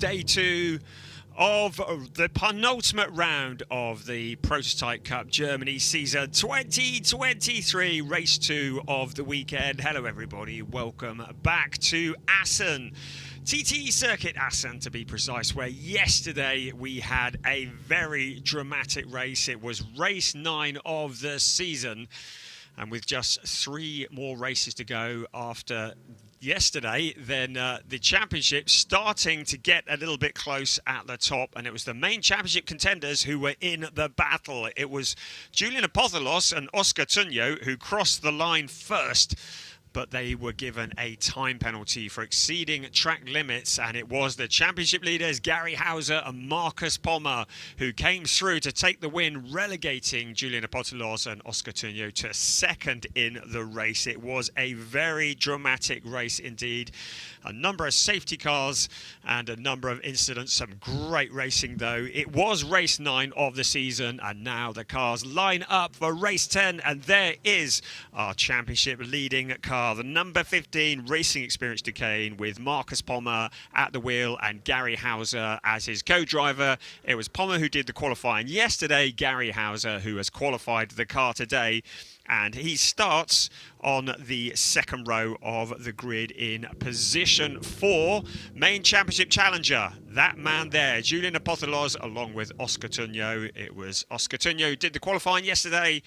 day 2 of the penultimate round of the Prototype Cup Germany season 2023, race 2 of the weekend. Hello everybody, welcome back to Assen. TT Circuit Assen, to be precise, where yesterday we had a very dramatic race. It was race 9 of the season, and with just 3 more races to go after yesterday, then the championship starting to get a little bit close at the top, and it was the main championship contenders who were in the battle. It was Julian Apothelos and Oscar Tunyo who crossed the line first, but they were given a time penalty for exceeding track limits, and it was the championship leaders Gary Hauser and Marcus Palmer who came through to take the win, relegating Julian Apothelos and Oscar Tunyo to second in the race. It was a very dramatic race indeed. A number of safety cars and a number of incidents. Some great racing though. It was race 9 of the season, and now the cars line up for race 10, and there is our championship leading car, the number 15 Racing Experience Duquesne, with Marcus Palmer at the wheel and Gary Hauser as his co-driver. It was Palmer who did the qualifying yesterday, Gary Hauser who has qualified the car today. And he starts on the second row of the grid in position 4. Main championship challenger, that man there, Julian Apothelos, along with Oscar Tunyo. It was Oscar Tunyo who did the qualifying yesterday,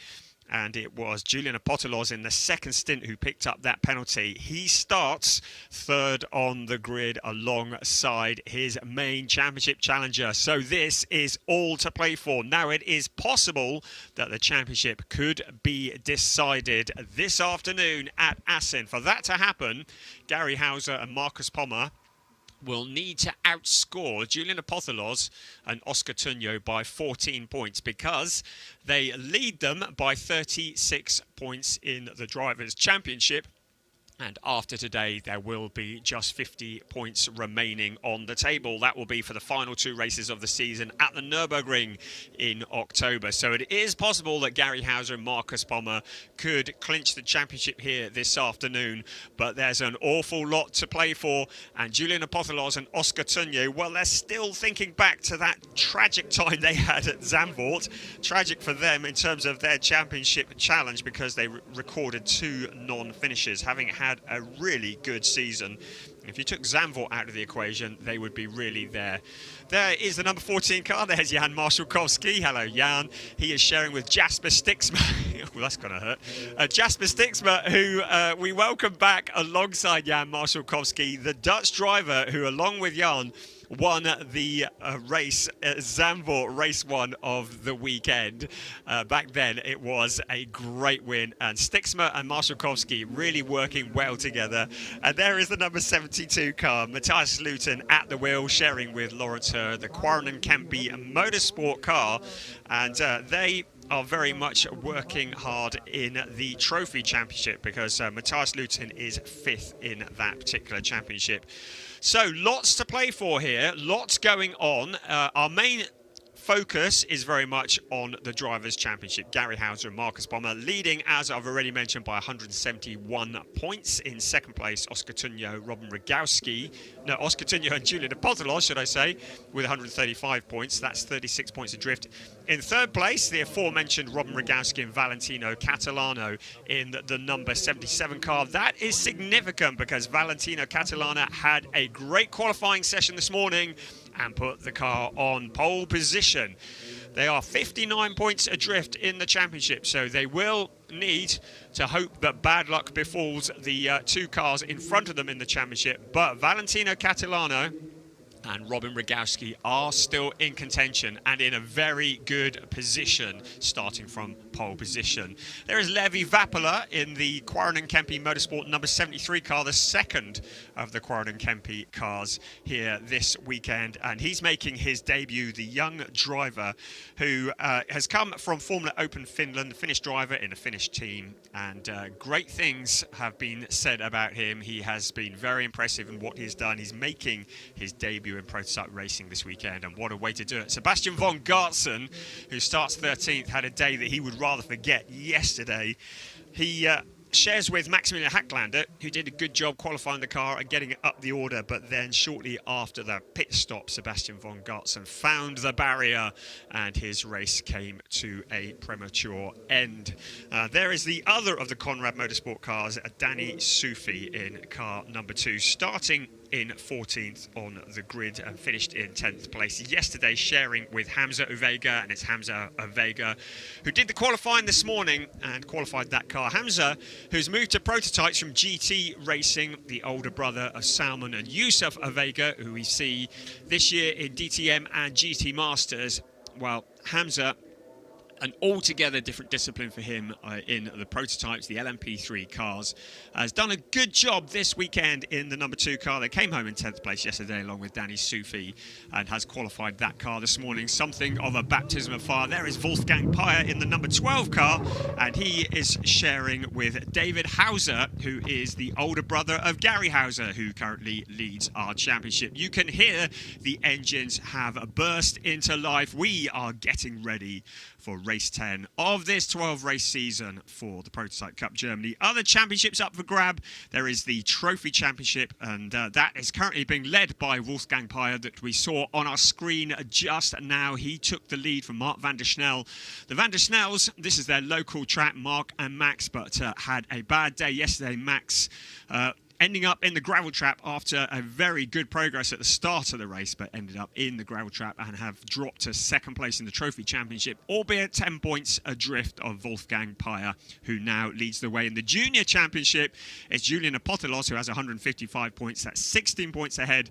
and it was Julian Apothelos in the second stint who picked up that penalty. He starts third on the grid alongside his main championship challenger. So this is all to play for. Now it is possible that the championship could be decided this afternoon at Assen. For that to happen, Gary Hauser and Marcus Palmer will need to outscore Julian Apothelos and Oscar Tunyo by 14 points, because they lead them by 36 points in the Drivers' Championship. And after today, there will be just 50 points remaining on the table. That will be for the final 2 races of the season at the Nürburgring in October. So it is possible that Gary Hauser and Marcus Palmer could clinch the championship here this afternoon. But there's an awful lot to play for. And Julian Apothelos and Oscar Tunyo, well, they're still thinking back to that tragic time they had at Zandvoort. Tragic for them in terms of their championship challenge, because they recorded 2 non-finishes, having had a really good season. If you took Zandvoort out of the equation, they would be really there. There is the number 14 car. There's Jan Marszalkowski. Hello, Jan. He is sharing with Jasper Stixma. Well, that's going to hurt. Jasper Stixma, who we welcome back alongside Jan Marszalkowski, the Dutch driver who, along with Jan, won the race, Zandvoort race 1 of the weekend. Back then, it was a great win, and Stixma and Marszalkowski really working well together. And there is the number 72 car, Matthias Luton at the wheel, sharing with Lawrence Herr, the Quarren Campy Motorsport car, and they are very much working hard in the Trophy Championship, because Matthias Luton is 5th in that particular championship. So lots to play for here, lots going on. Our main focus is very much on the Drivers' Championship. Gary Hauser and Marcus Palmer leading, as I've already mentioned, by 171 points. In second place, Oscar Tunyo and Julian Apothelos, should I say, with 135 points. That's 36 points adrift. In third place, the aforementioned Robin Rogowski and Valentino Catalano in the number 77 car. That is significant, because Valentino Catalano had a great qualifying session this morning and put the car on pole position. They are 59 points adrift in the championship, so they will need to hope that bad luck befalls the 2 cars in front of them in the championship. But Valentino Catalano and Robin Rogowski are still in contention and in a very good position, starting from pole position. There is Levi Vapala in the Quarren Campy Motorsport number 73 car, the second of the Quarren Campy cars here this weekend, and he's making his debut, the young driver who has come from Formula Open Finland, Finnish driver in a Finnish team, and great things have been said about him. He has been very impressive in what he's done. He's making his debut in prototype racing this weekend, and what a way to do it. Sebastian von Gartzen, who starts 13th, had a day that he would rather forget yesterday. He shares with Maximilian Hacklander, who did a good job qualifying the car and getting it up the order, but then shortly after the pit stop, Sebastian von Gartzen found the barrier and his race came to a premature end. There is the other of the Conrad Motorsport cars, Danny Sufi in car number 2, starting in 14th on the grid and finished in 10th place yesterday, sharing with Hamza Uvega, and it's Hamza Uvega who did the qualifying this morning and qualified that car. Hamza, who's moved to prototypes from GT Racing, the older brother of Salman and Yusuf Uvega, who we see this year in DTM and GT Masters. Well, Hamza, an altogether different discipline for him in the prototypes, the LMP3 cars, has done a good job this weekend in the number 2 car. They came home in 10th place yesterday along with Danny Sufi and has qualified that car this morning. Something of a baptism of fire. There is Wolfgang Peyer in the number 12 car, and he is sharing with David Hauser, who is the older brother of Gary Hauser, who currently leads our championship. You can hear the engines have burst into life. We are getting ready for race 10 of this 12-race season for the Prototype Cup Germany. Other championships up for grab. There is the Trophy Championship, and that is currently being led by Wolfgang Peyer that we saw on our screen just now. He took the lead from Mark van der Snel. The van der Snels, this is their local track, Mark and Max, but had a bad day yesterday. Max ending up in the gravel trap after a very good progress at the start of the race, but ended up in the gravel trap and have dropped to 2nd place in the Trophy Championship, albeit 10 points adrift of Wolfgang Peyer, who now leads the way in the Junior Championship. It's Julian Apothelos, who has 155 points. That's 16 points ahead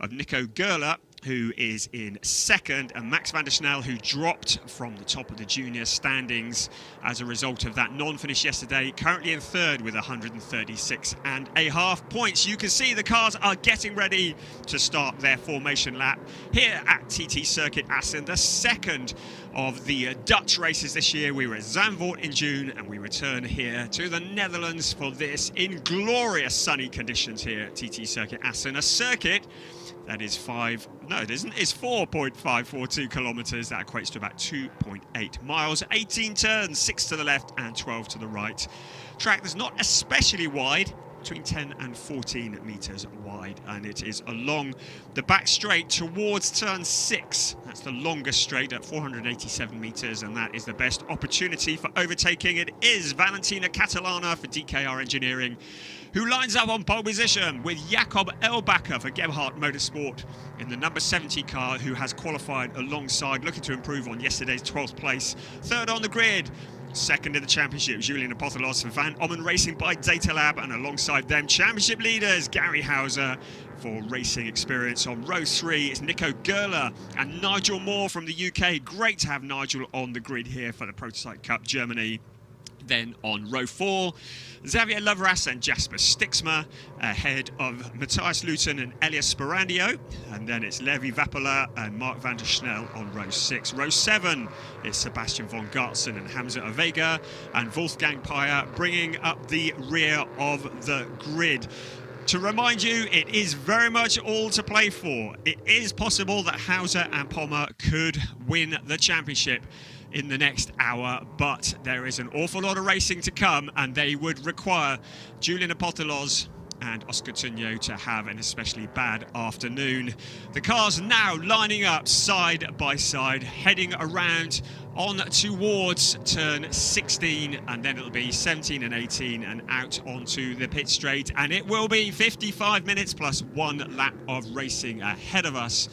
of Nico Gerler, who is in 2nd, and Max van der Snel, who dropped from the top of the junior standings as a result of that non-finish yesterday, currently in 3rd with 136.5 points. You can see the cars are getting ready to start their formation lap here at TT Circuit Assen, the 2nd of the Dutch races this year. We were at Zandvoort in June, and we return here to the Netherlands for this in glorious sunny conditions here at TT Circuit Assen, a circuit that is it's 4.542 kilometers. That equates to about 2.8 miles, 18 turns, 6 to the left and 12 to the right. Track that's not especially wide, between 10 and 14 meters wide, and it is along the back straight towards turn 6. That's the longest straight at 487 meters, and that is the best opportunity for overtaking. It is Valentina Catalana for DKR Engineering, who lines up on pole position with Jakob Elbacker for Gebhardt Motorsport in the number 70 car, who has qualified alongside, looking to improve on yesterday's 12th place. 3rd on the grid, 2nd in the championship, Julian Apothelos for Van Ommen Racing by Data Lab, and alongside them, championship leaders Gary Hauser for Racing Experience. On row 3, it's Nico Gerler and Nigel Moore from the UK. Great to have Nigel on the grid here for the Prototype Cup Germany. Then on row 4, Xavier Loveras and Jasper Stixmer ahead of Matthias Luton and Elias Sporandio. And then it's Levi Vapola and Mark van der Snel on row 6. Row 7 is Sebastian von Gartzen and Hamza Uvega, and Wolfgang Peyer bringing up the rear of the grid. To remind you, it is very much all to play for. It is possible that Hauser and Pommer could win the championship in the next hour, but there is an awful lot of racing to come, and they would require Julian Apothelos and Oscar Tunyo to have an especially bad afternoon. The cars now lining up side by side, heading around on towards turn 16, and then it'll be 17 and 18 and out onto the pit straight, and it will be 55 minutes plus 1 lap of racing ahead of us,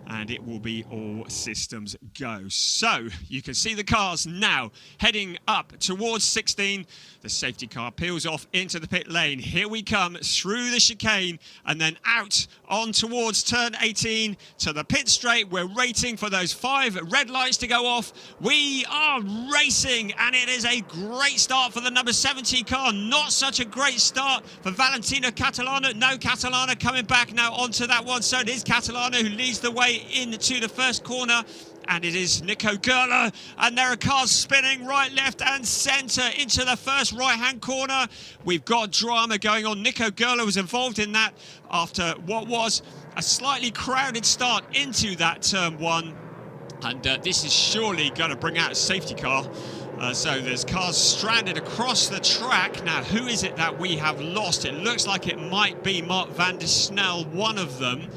and it will be all systems go. So you can see the cars now heading up towards 16. The safety car peels off into the pit lane. Here we come through the chicane and then out on towards turn 18 to the pit straight. We're waiting for those 5 red lights to go off. We are racing, and it is a great start for the number 70 car. Not such a great start for Valentina Catalana. No, Catalana coming back now onto that one. So it is Catalana who leads the way into the first corner, and it is Nico Gerler, and there are cars spinning right, left and centre into the first right-hand corner. We've got drama going on. Nico Gerler was involved in that after what was a slightly crowded start into that turn 1, and this is surely going to bring out a safety car So there's cars stranded across the track. Now, who is it that we have lost? It looks like it might be Mark van der Snel, one of them.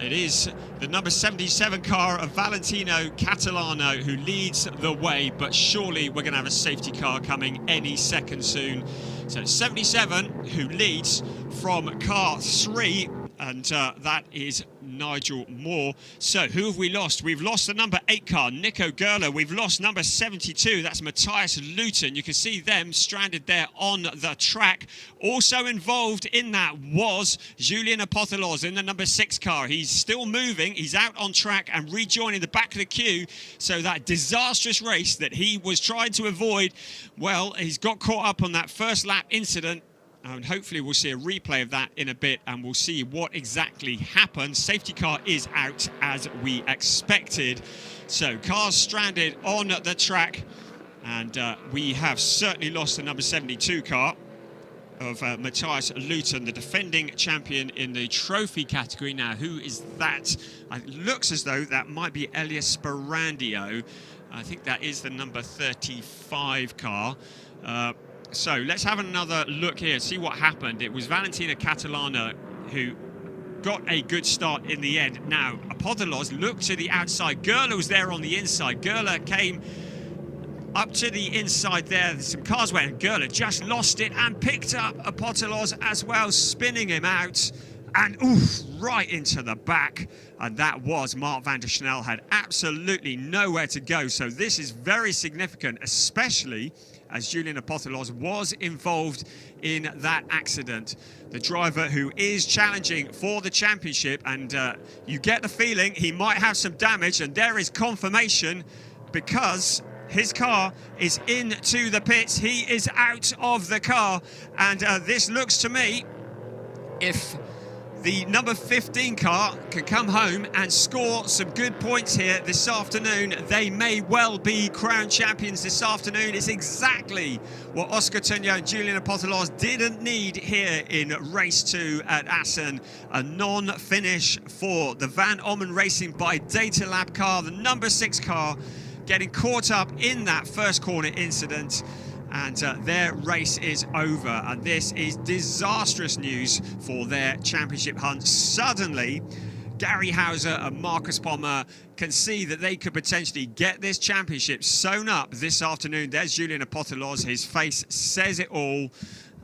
It is the number 77 car of Valentino Catalano who leads the way, but surely we're going to have a safety car coming any second soon. So 77 who leads from car 3, and that is Nigel Moore. So who have we lost? We've lost the number 8 car, Nico Gerler. We've lost number 72, that's Matthias Luton. You can see them stranded there on the track. Also involved in that was Julien Apothelos in the number 6 car. He's still moving, he's out on track and rejoining the back of the queue. So that disastrous race that he was trying to avoid, well, he's got caught up on that first lap incident. And hopefully we'll see a replay of that in a bit and we'll see what exactly happened. Safety car is out as we expected. So cars stranded on the track, and we have certainly lost the number 72 car of Matthias Luton, the defending champion in the trophy category. Now, who is that? It looks as though that might be Elias Sparandio. I think that is the number 35 car. So let's have another look here, see what happened. It was Valentina Catalana who got a good start in the end. Now, Apothelos looked to the outside. Gerler was there on the inside. Gerler came up to the inside there. Some cars went, and Gerler just lost it and picked up Apothelos as well, spinning him out. And oof, right into the back. And that was Mark van der Snel, had absolutely nowhere to go. So this is very significant, especially as Julien Apothelos was involved in that accident. The driver who is challenging for the championship, and you get the feeling he might have some damage, and there is confirmation because his car is into the pits. He is out of the car, and this looks to me, if the number 15 car can come home and score some good points here this afternoon, they may well be crowned champions this afternoon. It's exactly what Oscar Tugno and Julien Apothelos didn't need here in race 2 at Assen. A non-finish for the Van Ommen Racing by Data Lab car, the number 6 car, getting caught up in that first corner incident. And their race is over, and this is disastrous news for their championship hunt. Suddenly, Gary Hauser and Marcus Pommer can see that they could potentially get this championship sewn up this afternoon. There's Julien Apothelos, his face says it all.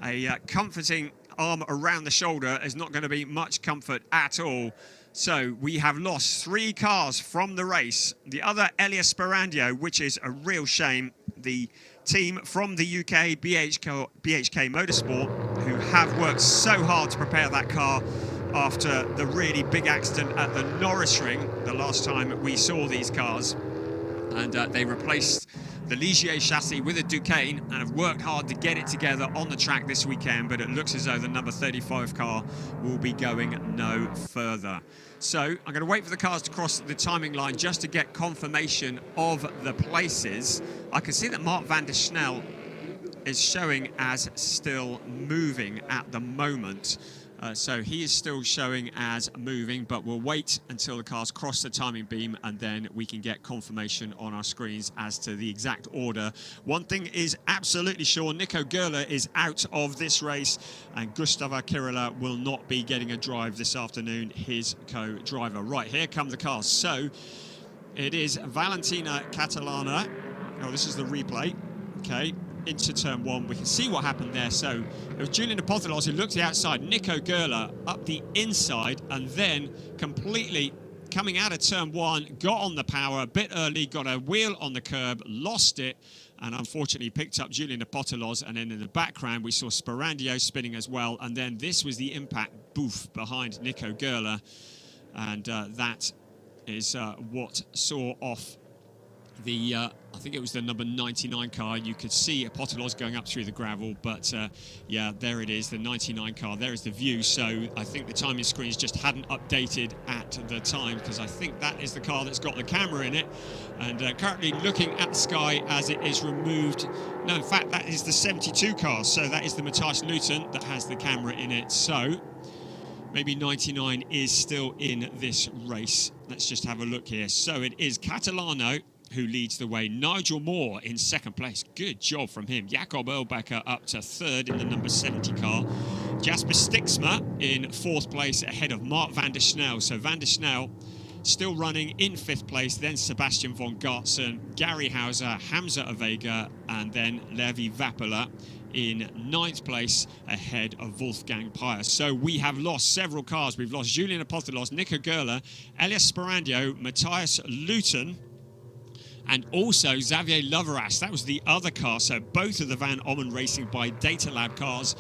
A comforting arm around the shoulder is not going to be much comfort at all. So we have lost 3 cars from the race. The other, Elias Sparandio, which is a real shame. The team from the UK, BHK Motorsport, who have worked so hard to prepare that car after the really big accident at the Norris Ring, the last time we saw these cars. And they replaced the Ligier chassis with a Duquesne and have worked hard to get it together on the track this weekend, but it looks as though the number 35 car will be going no further. So I'm going to wait for the cars to cross the timing line just to get confirmation of the places. I can see that Mark van der Snel is showing as still moving at the moment. So he is still showing as moving, but we'll wait until the cars cross the timing beam and then we can get confirmation on our screens as to the exact order. One thing is absolutely sure, Nico Gerler is out of this race and Gustavo Kirila will not be getting a drive this afternoon, his co-driver. Right, here come the cars. So it is Valentina Catalana. Oh, this is the replay. Okay. Into turn 1, we can see what happened there. So it was Julien Apothelos who looked the outside, Nico Gerler up the inside, and then completely coming out of turn 1, got on the power a bit early, got a wheel on the curb, lost it, and unfortunately picked up Julien Apothelos. And then in the background we saw Sparandio spinning as well, and then this was the impact, boof, behind Nico Gerler, and that is what saw off the, I think it was the number 99 car. You could see Apothelos going up through the gravel, but yeah, there it is, the 99 car. There is the view. So I think the timing screens just hadn't updated at the time, because I think that is the car that's got the camera in it. And currently looking at the sky as it is removed. No, in fact, that is the 72 car. So that is the Matthias Luton that has the camera in it. So maybe 99 is still in this race. Let's just have a look here. So it is Catalano who leads the way. Nigel Moore in second place. Good job from him. Jakob Erlbacher up to third in the number 70 car. Jasper Stixma in fourth place ahead of Mark van der Snel. So van der Snel still running in fifth place, then Sebastian von Gartzen, Gary Hauser, Hamza Avega, and then Levi Vapala in ninth place ahead of Wolfgang Peyer. So we have lost several cars. We've lost Julian Apostolos, Nico Gerler, Elias Sparandio, Matthias Luton, and also Xavier Loveras. That was the other car. So both of the Van Ommen Racing by Data Lab cars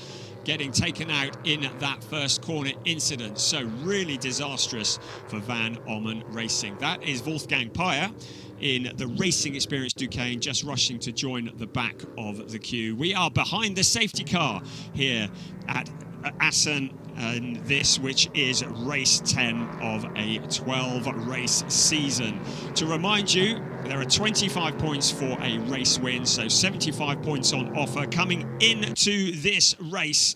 getting taken out in that first corner incident. So really disastrous for Van Ommen Racing. That is Wolfgang Peyer in the Racing Experience Duquesne, just rushing to join the back of the queue. We are behind the safety car here at Assen, and this, which is race 10 of a 12-race season. To remind you, there are 25 points for a race win, so 75 points on offer. Coming into this race,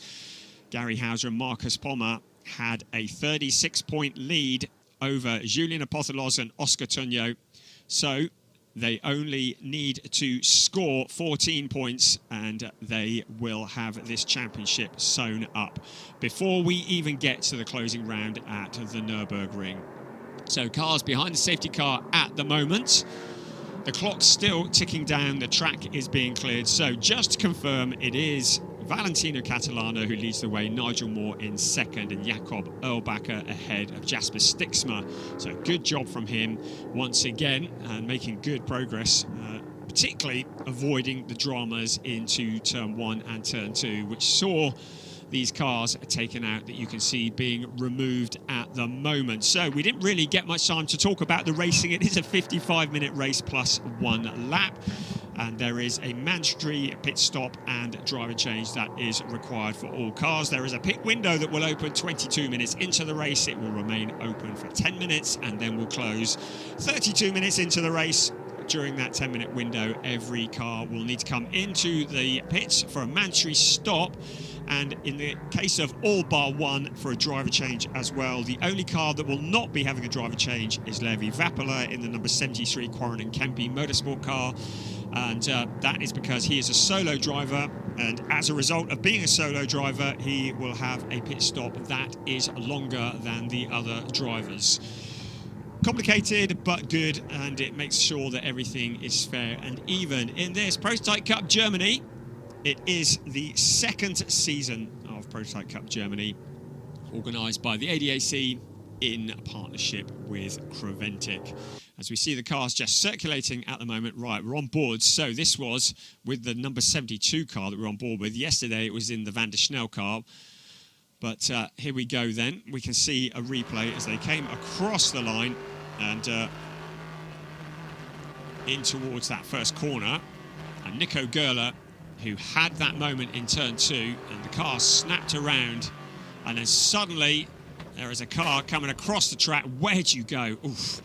Gary Hauser and Marcus Pommer had a 36-point lead over Julian Apostolos and Oscar Tunyo. So they only need to score 14 points and they will have this championship sewn up before we even get to the closing round at the Nürburgring. So cars behind the safety car at the moment. The clock's still ticking down. The track is being cleared. So just to confirm, it is Valentino Catalano who leads the way, Nigel Moore in second, and Jakob Erlbacher ahead of Jasper Stixma. So good job from him once again, and making good progress, particularly avoiding the dramas into turn 1 and turn 2, which saw these cars taken out that you can see being removed at the moment. So we didn't really get much time to talk about the racing. It is a 55-minute race plus 1 lap. And there is a mandatory pit stop and driver change that is required for all cars. There is a pit window that will open 22 minutes into the race. It will remain open for 10 minutes and then will close 32 minutes into the race. During that 10-minute window, every car will need to come into the pits for a mandatory stop. And in the case of all bar one, for a driver change as well. The only car that will not be having a driver change is Levi Vapala in the number 73 Quarren and Kempe Motorsport car. And that is because he is a solo driver, and as a result of being a solo driver, he will have a pit stop that is longer than the other drivers. Complicated but good, and it makes sure that everything is fair and even. In this Prototype Cup Germany, it is the second season of Prototype Cup Germany, organised by the ADAC in partnership with Creventic. As we see the cars just circulating at the moment. Right, we're on board. So this was with the number 72 car that we're on board with. Yesterday it was in the Van der Snel car. But here we go then. We can see a replay as they came across the line and in towards that first corner. And Nico Gerler, who had that moment in turn 2, and the car snapped around, and then suddenly there is a car coming across the track. Where'd you go? Oof.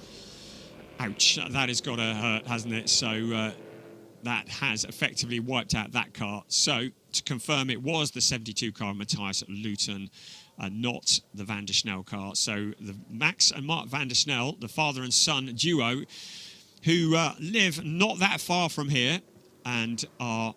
Ouch, that has got to hurt, hasn't it? So that has effectively wiped out that car. So to confirm, it was the 72 car, Matthias Luton, not the Van der Snel car. So the Max and Mark Van der Snel, the father and son duo, who live not that far from here and are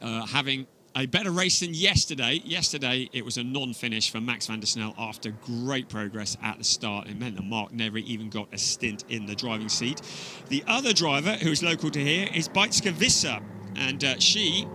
having a better race than yesterday. Yesterday, it was a non-finish for Max van der Snel after great progress at the start. It meant that Mark never even got a stint in the driving seat. The other driver, who is local to here, is Beitske Visser, and she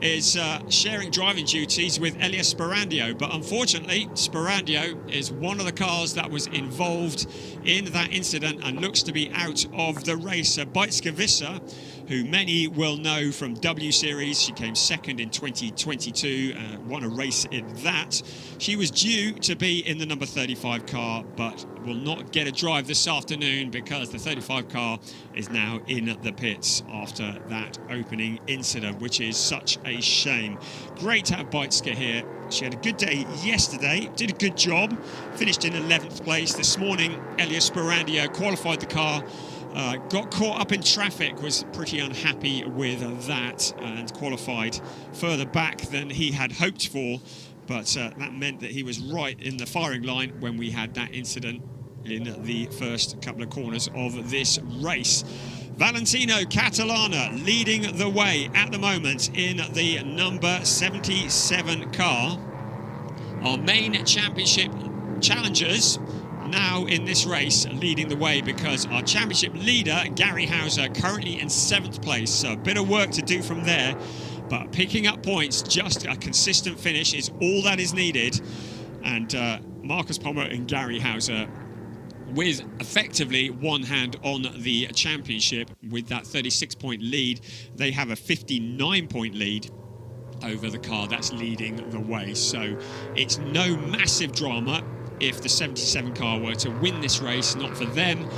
is sharing driving duties with Elias Sparandio. But unfortunately, Sparandio is one of the cars that was involved in that incident and looks to be out of the race. So Beitske Visser, who many will know from W Series, she came second in 2022, won a race in that. She was due to be in the number 35 car, but will not get a drive this afternoon because the 35 car is now in the pits after that opening incident, which is such a shame. Great to have Beitske here. She had a good day yesterday, did a good job, finished in 11th place. This morning, Elias Sparandio qualified the car, got caught up in traffic, was pretty unhappy with that, and qualified further back than he had hoped for. But that meant that he was right in the firing line when we had that incident in the first couple of corners of this race. Valentino Catalana leading the way at the moment in the number 77 car. Our main championship challengers now in this race leading the way, because our championship leader, Gary Hauser, currently in 7th place. So a bit of work to do from there, but picking up points, just a consistent finish is all that is needed. And Marcus Pommer and Gary Hauser with effectively one hand on the championship with that 36-point lead. They have a 59-point lead over the car that's leading the way. So it's no massive drama if the 77 car were to win this race, not for them,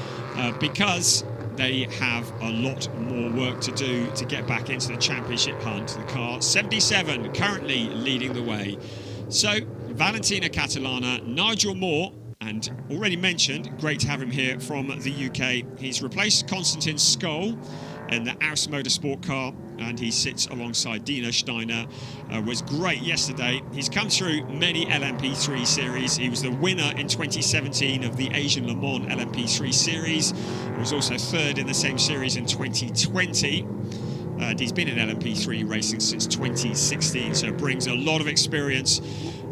because they have a lot more work to do to get back into the championship hunt. The car 77 currently leading the way. So Valentina Catalana, Nigel Moore, and already mentioned, great to have him here from the UK. He's replaced Konstantin Skoll in the Assen Motorsport car, and he sits alongside Dino Steiner. Was great yesterday. He's come through many LMP3 series. He was the winner in 2017 of the Asian Le Mans LMP3 series. He was also 3rd in the same series in 2020. And he's been in LMP3 racing since 2016, so brings a lot of experience.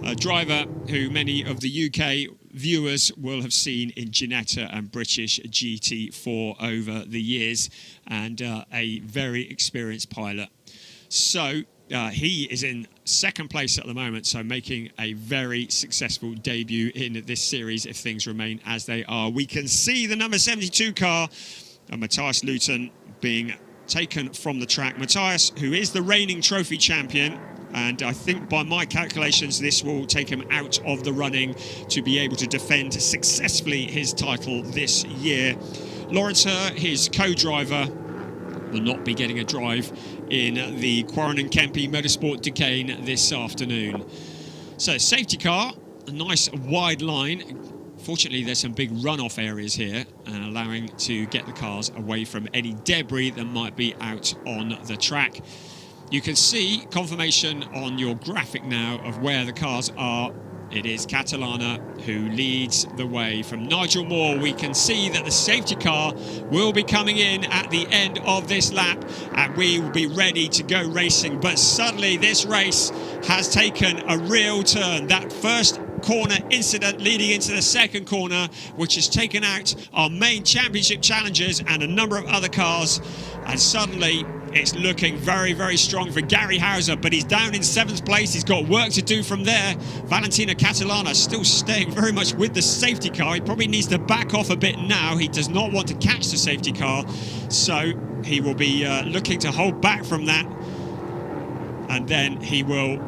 A driver who many of the UK viewers will have seen in Ginetta and British GT4 over the years, and a very experienced pilot. So he is in 2nd place at the moment, so making a very successful debut in this series if things remain as they are. We can see the number 72 car, Matthias Luton, being taken from the track. Matthias, who is the reigning trophy champion, and I think by my calculations this will take him out of the running to be able to defend successfully his title this year. Lawrence Herr, his co-driver, will not be getting a drive in the Quarren and Kempe Motorsport Duquesne this afternoon. So safety car, a nice wide line. Fortunately, there's some big runoff areas here, allowing to get the cars away from any debris that might be out on the track. You can see confirmation on your graphic now of where the cars are. It is Catalana who leads the way. From Nigel Moore, we can see that the safety car will be coming in at the end of this lap, and we will be ready to go racing. But suddenly this race has taken a real turn. That first corner incident leading into the 2nd corner, which has taken out our main championship challengers and a number of other cars, and suddenly it's looking very, very strong for Gary Hauser, but he's down in 7th place. He's got work to do from there. Valentina Catalana still staying very much with the safety car. He probably needs to back off a bit now. He does not want to catch the safety car, so he will be looking to hold back from that, and then he will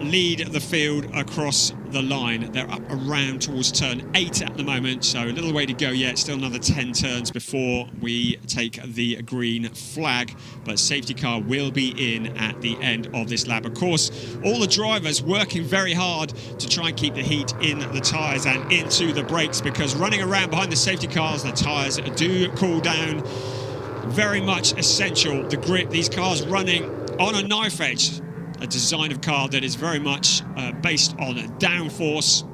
lead the field across the line. They're up around towards turn 8 at the moment, so a little way to go yet. Still another 10 turns before we take the green flag, but safety car will be in at the end of this lap. Of course, all the drivers working very hard to try and keep the heat in the tyres and into the brakes, because running around behind the safety cars, the tyres do cool down. Very much essential. The grip, these cars running on a knife edge, a design of car that is very much based on downforce,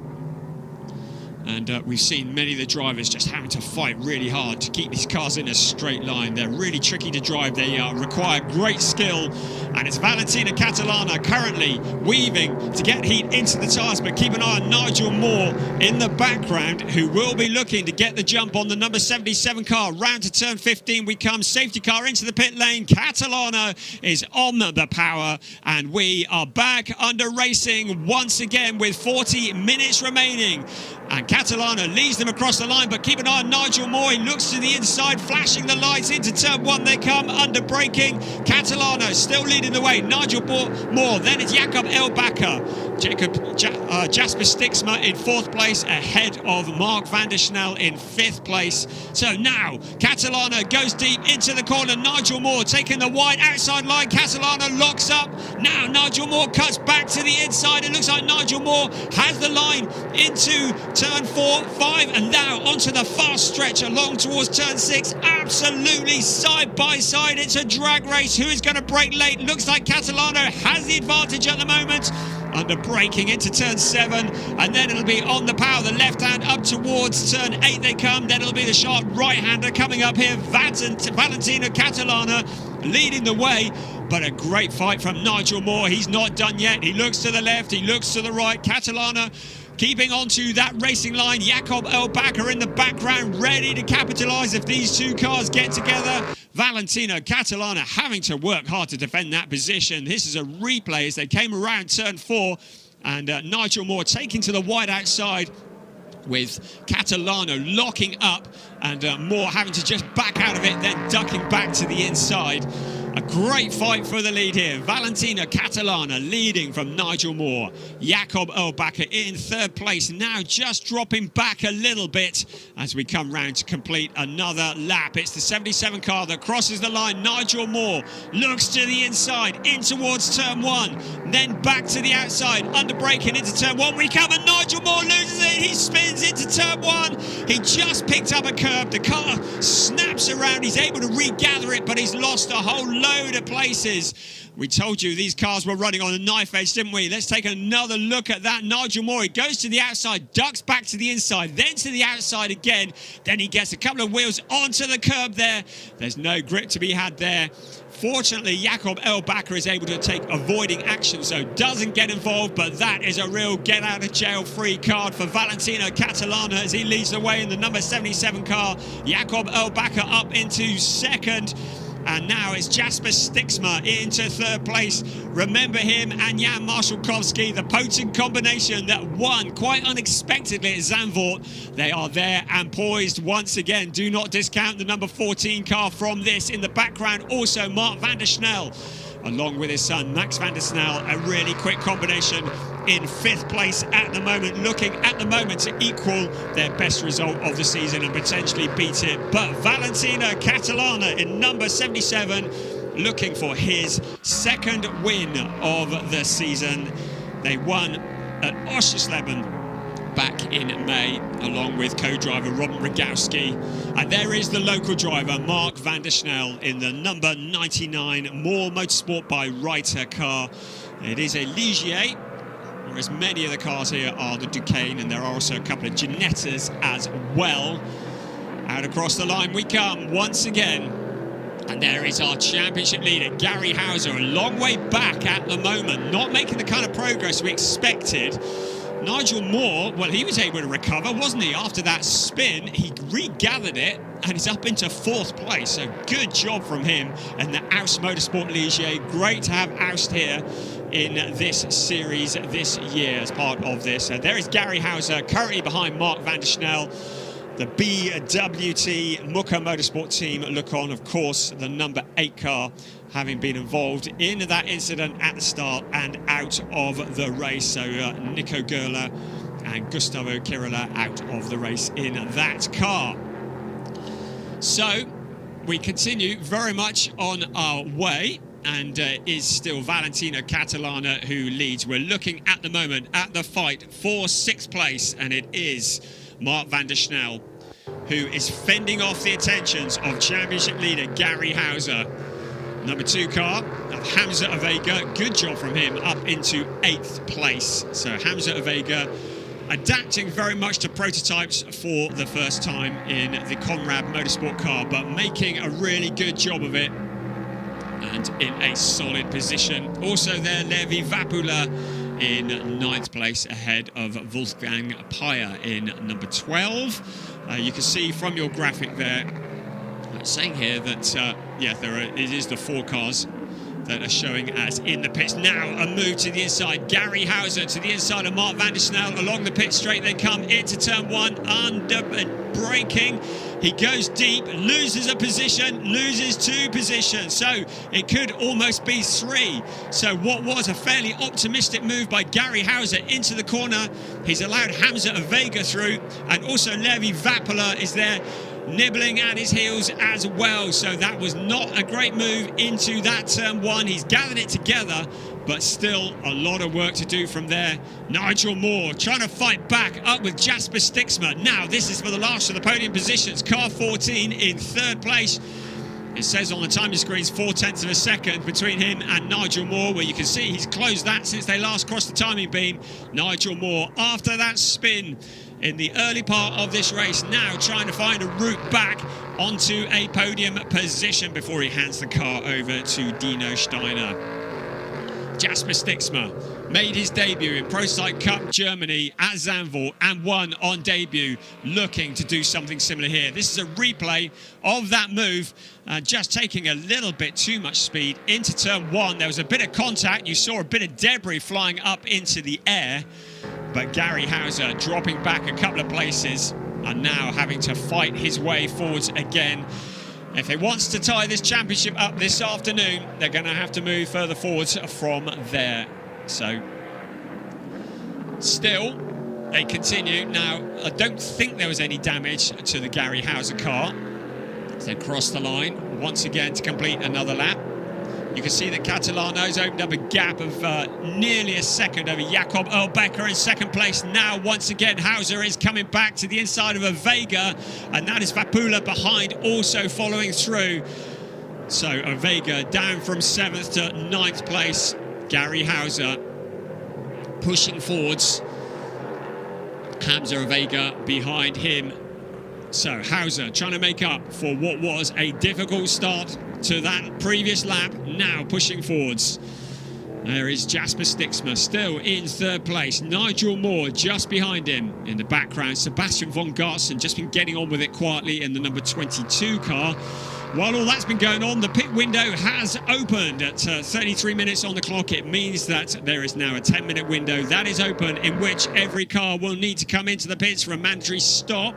and we've seen many of the drivers just having to fight really hard to keep these cars in a straight line. They're really tricky to drive. They require great skill, and it's Valentina Catalana currently weaving to get heat into the tyres, but keep an eye on Nigel Moore in the background, who will be looking to get the jump on the number 77 car. Round to turn 15 we come. Safety car into the pit lane. Catalana is on the power, and we are back under racing once again with 40 minutes remaining. And Catalana leads them across the line, but keep an eye on Nigel Moore. He looks to the inside, flashing the lights into turn 1. They come under braking. Catalana still leading the way. Nigel Moore, then it's Jakob Elbacker. Jasper Stixma in 4th place, ahead of Mark van der Snel in 5th place. So now Catalana goes deep into the corner. Nigel Moore taking the wide outside line. Catalana locks up. Now Nigel Moore cuts back to the inside. It looks like Nigel Moore has the line into turn 4, 5, and now onto the fast stretch along towards turn 6. Absolutely side by side. It's a drag race. Who is going to brake late? Looks like Catalana has the advantage at the moment. under braking into turn 7, and then it'll be on the power, the left hand up towards turn 8 they come. Then it'll be the sharp right-hander coming up here. Valentino Catalana leading the way, but a great fight from Nigel Moore. He's not done yet. He looks to the left, he looks to the right. Catalana keeping on to that racing line. Jakob Elbacker in the background, ready to capitalise if these two cars get together. Valentino Catalana having to work hard to defend that position. This is a replay as they came around turn 4, and Nigel Moore taking to the wide outside, with Catalano locking up, and Moore having to just back out of it, then ducking back to the inside. A great fight for the lead here. Valentino Catalana leading from Nigel Moore. Jakob Elbacker in 3rd place, now just dropping back a little bit as we come round to complete another lap. It's the 77 car that crosses the line. Nigel Moore looks to the inside, in towards turn 1, then back to the outside, under braking into turn 1 we come, and Nigel Moore loses it. He spins into turn 1. He just picked up a curb. The car snaps around. He's able to regather it, but he's lost a whole load of places. We told you these cars were running on a knife edge, didn't we? Let's take another look at that. Nigel Moore, he goes to the outside, ducks back to the inside, then to the outside again. Then he gets a couple of wheels onto the curb there. There's no grip to be had there. Fortunately, Jakob Elbacker is able to take avoiding action, so doesn't get involved, but that is a real get-out-of-jail-free card for Valentino Catalana as he leads the way in the number 77 car. Jakob Elbacker up into 2nd. And now it's Jasper Stixma into 3rd place. Remember him and Jan Marshalkowski, the potent combination that won quite unexpectedly at Zandvoort. They are there and poised once again. Do not discount the number 14 car from this. In the background, also Mark van der Snel, along with his son Max van der Snel. A really quick combination in 5th place at the moment, looking at the moment to equal their best result of the season and potentially beat it. But Valentino Catalana in number 77 looking for his 2nd win of the season. They won at Oschersleben back in May, along with co-driver Robin Rogowski. And there is the local driver, Mark van der Snel, in the number 99 Moore Motorsport by Reiter car. It is a Ligier, whereas many of the cars here are the Duquesne, and there are also a couple of Ginettas as well. Out across the line we come once again. And there is our championship leader, Gary Hauser, a long way back at the moment, not making the kind of progress we expected. Nigel Moore, well, he was able to recover, wasn't he? After that spin, he regathered it and he's up into 4th place. So good job from him and the Aust Motorsport Ligier. Great to have Aust here in this series this year as part of this. There is Gary Hauser, currently behind Mark van der Snel. The BWT Mucker Motorsport team look on, of course, the number 8 car, having been involved in that incident at the start and out of the race. So Nico Gerler and Gustavo Kirola out of the race in that car. So we continue very much on our way, and is still Valentino Catalana who leads. We're looking at the moment at the fight for 6th place, and it is Mark van der Snel who is fending off the attentions of championship leader Gary Hauser. Number 2 car of Hamza Avega, good job from him, up into 8th place. So Hamza Avega adapting very much to prototypes for the first time in the Conrad Motorsport car, but making a really good job of it and in a solid position. Also there, Levi Vapula in 9th place ahead of Wolfgang Payer in number 12. You can see from your graphic there, saying here that, yeah, it is the 4 cars that are showing as in the pits. Now a move to the inside. Gary Hauser to the inside of Mark van der Snel. Along the pit straight they come into turn 1, under braking. He goes deep, loses a position, loses 2 positions. So it could almost be 3. So what was a fairly optimistic move by Gary Hauser into the corner, he's allowed Hamza Avega through, and also Levi Vapula is there nibbling at his heels as well. So that was not a great move into that turn 1. He's gathered it together, but still a lot of work to do from there. Nigel Moore trying to fight back up with Jasper Stixma. Now this is for the last of the podium positions. Car 14 in 3rd place It says on the timing screens 0.4 of a second between him and Nigel Moore, where you can see he's closed that since they last crossed the timing beam. Nigel Moore, after that spin in the early part of this race, now trying to find a route back onto a podium position before he hands the car over to Dino Steiner. Jasper Stixmer made his debut in Prototype Cup Germany at Zandvoort and won on debut, looking to do something similar here. This is a replay of that move, just taking a little bit too much speed into turn one. There was a bit of contact. You saw a bit of debris flying up into the air, but Gary Hauser dropping back a couple of places and now having to fight his way forwards again. If he wants to tie this championship up this afternoon, they're going to have to move further forwards from there. So, still, they continue. Now, I don't think there was any damage to the Gary Hauser car. They cross the line once again to complete another lap. You can see that Catalano's opened up a gap of nearly a second over Jakob Erlbecker in second place. Now, once again, Hauser is coming back to the inside of a Vega, and that is Vapula behind, also following through. So, a Vega down from 7th to 9th place. Gary Hauser pushing forwards. Hamza Vega behind him. So, Hauser trying to make up for what was a difficult start to that previous lap, now pushing forwards. There is Jasper Stixmer still in third place. Nigel Moore just behind him. In the background, Sebastian von Gartzen just been getting on with it quietly in the number 22 car. While all that's been going on, the pit window has opened at 33 minutes on the clock. It means that there is now a 10-minute window that is open in which every car will need to come into the pits for a mandatory stop.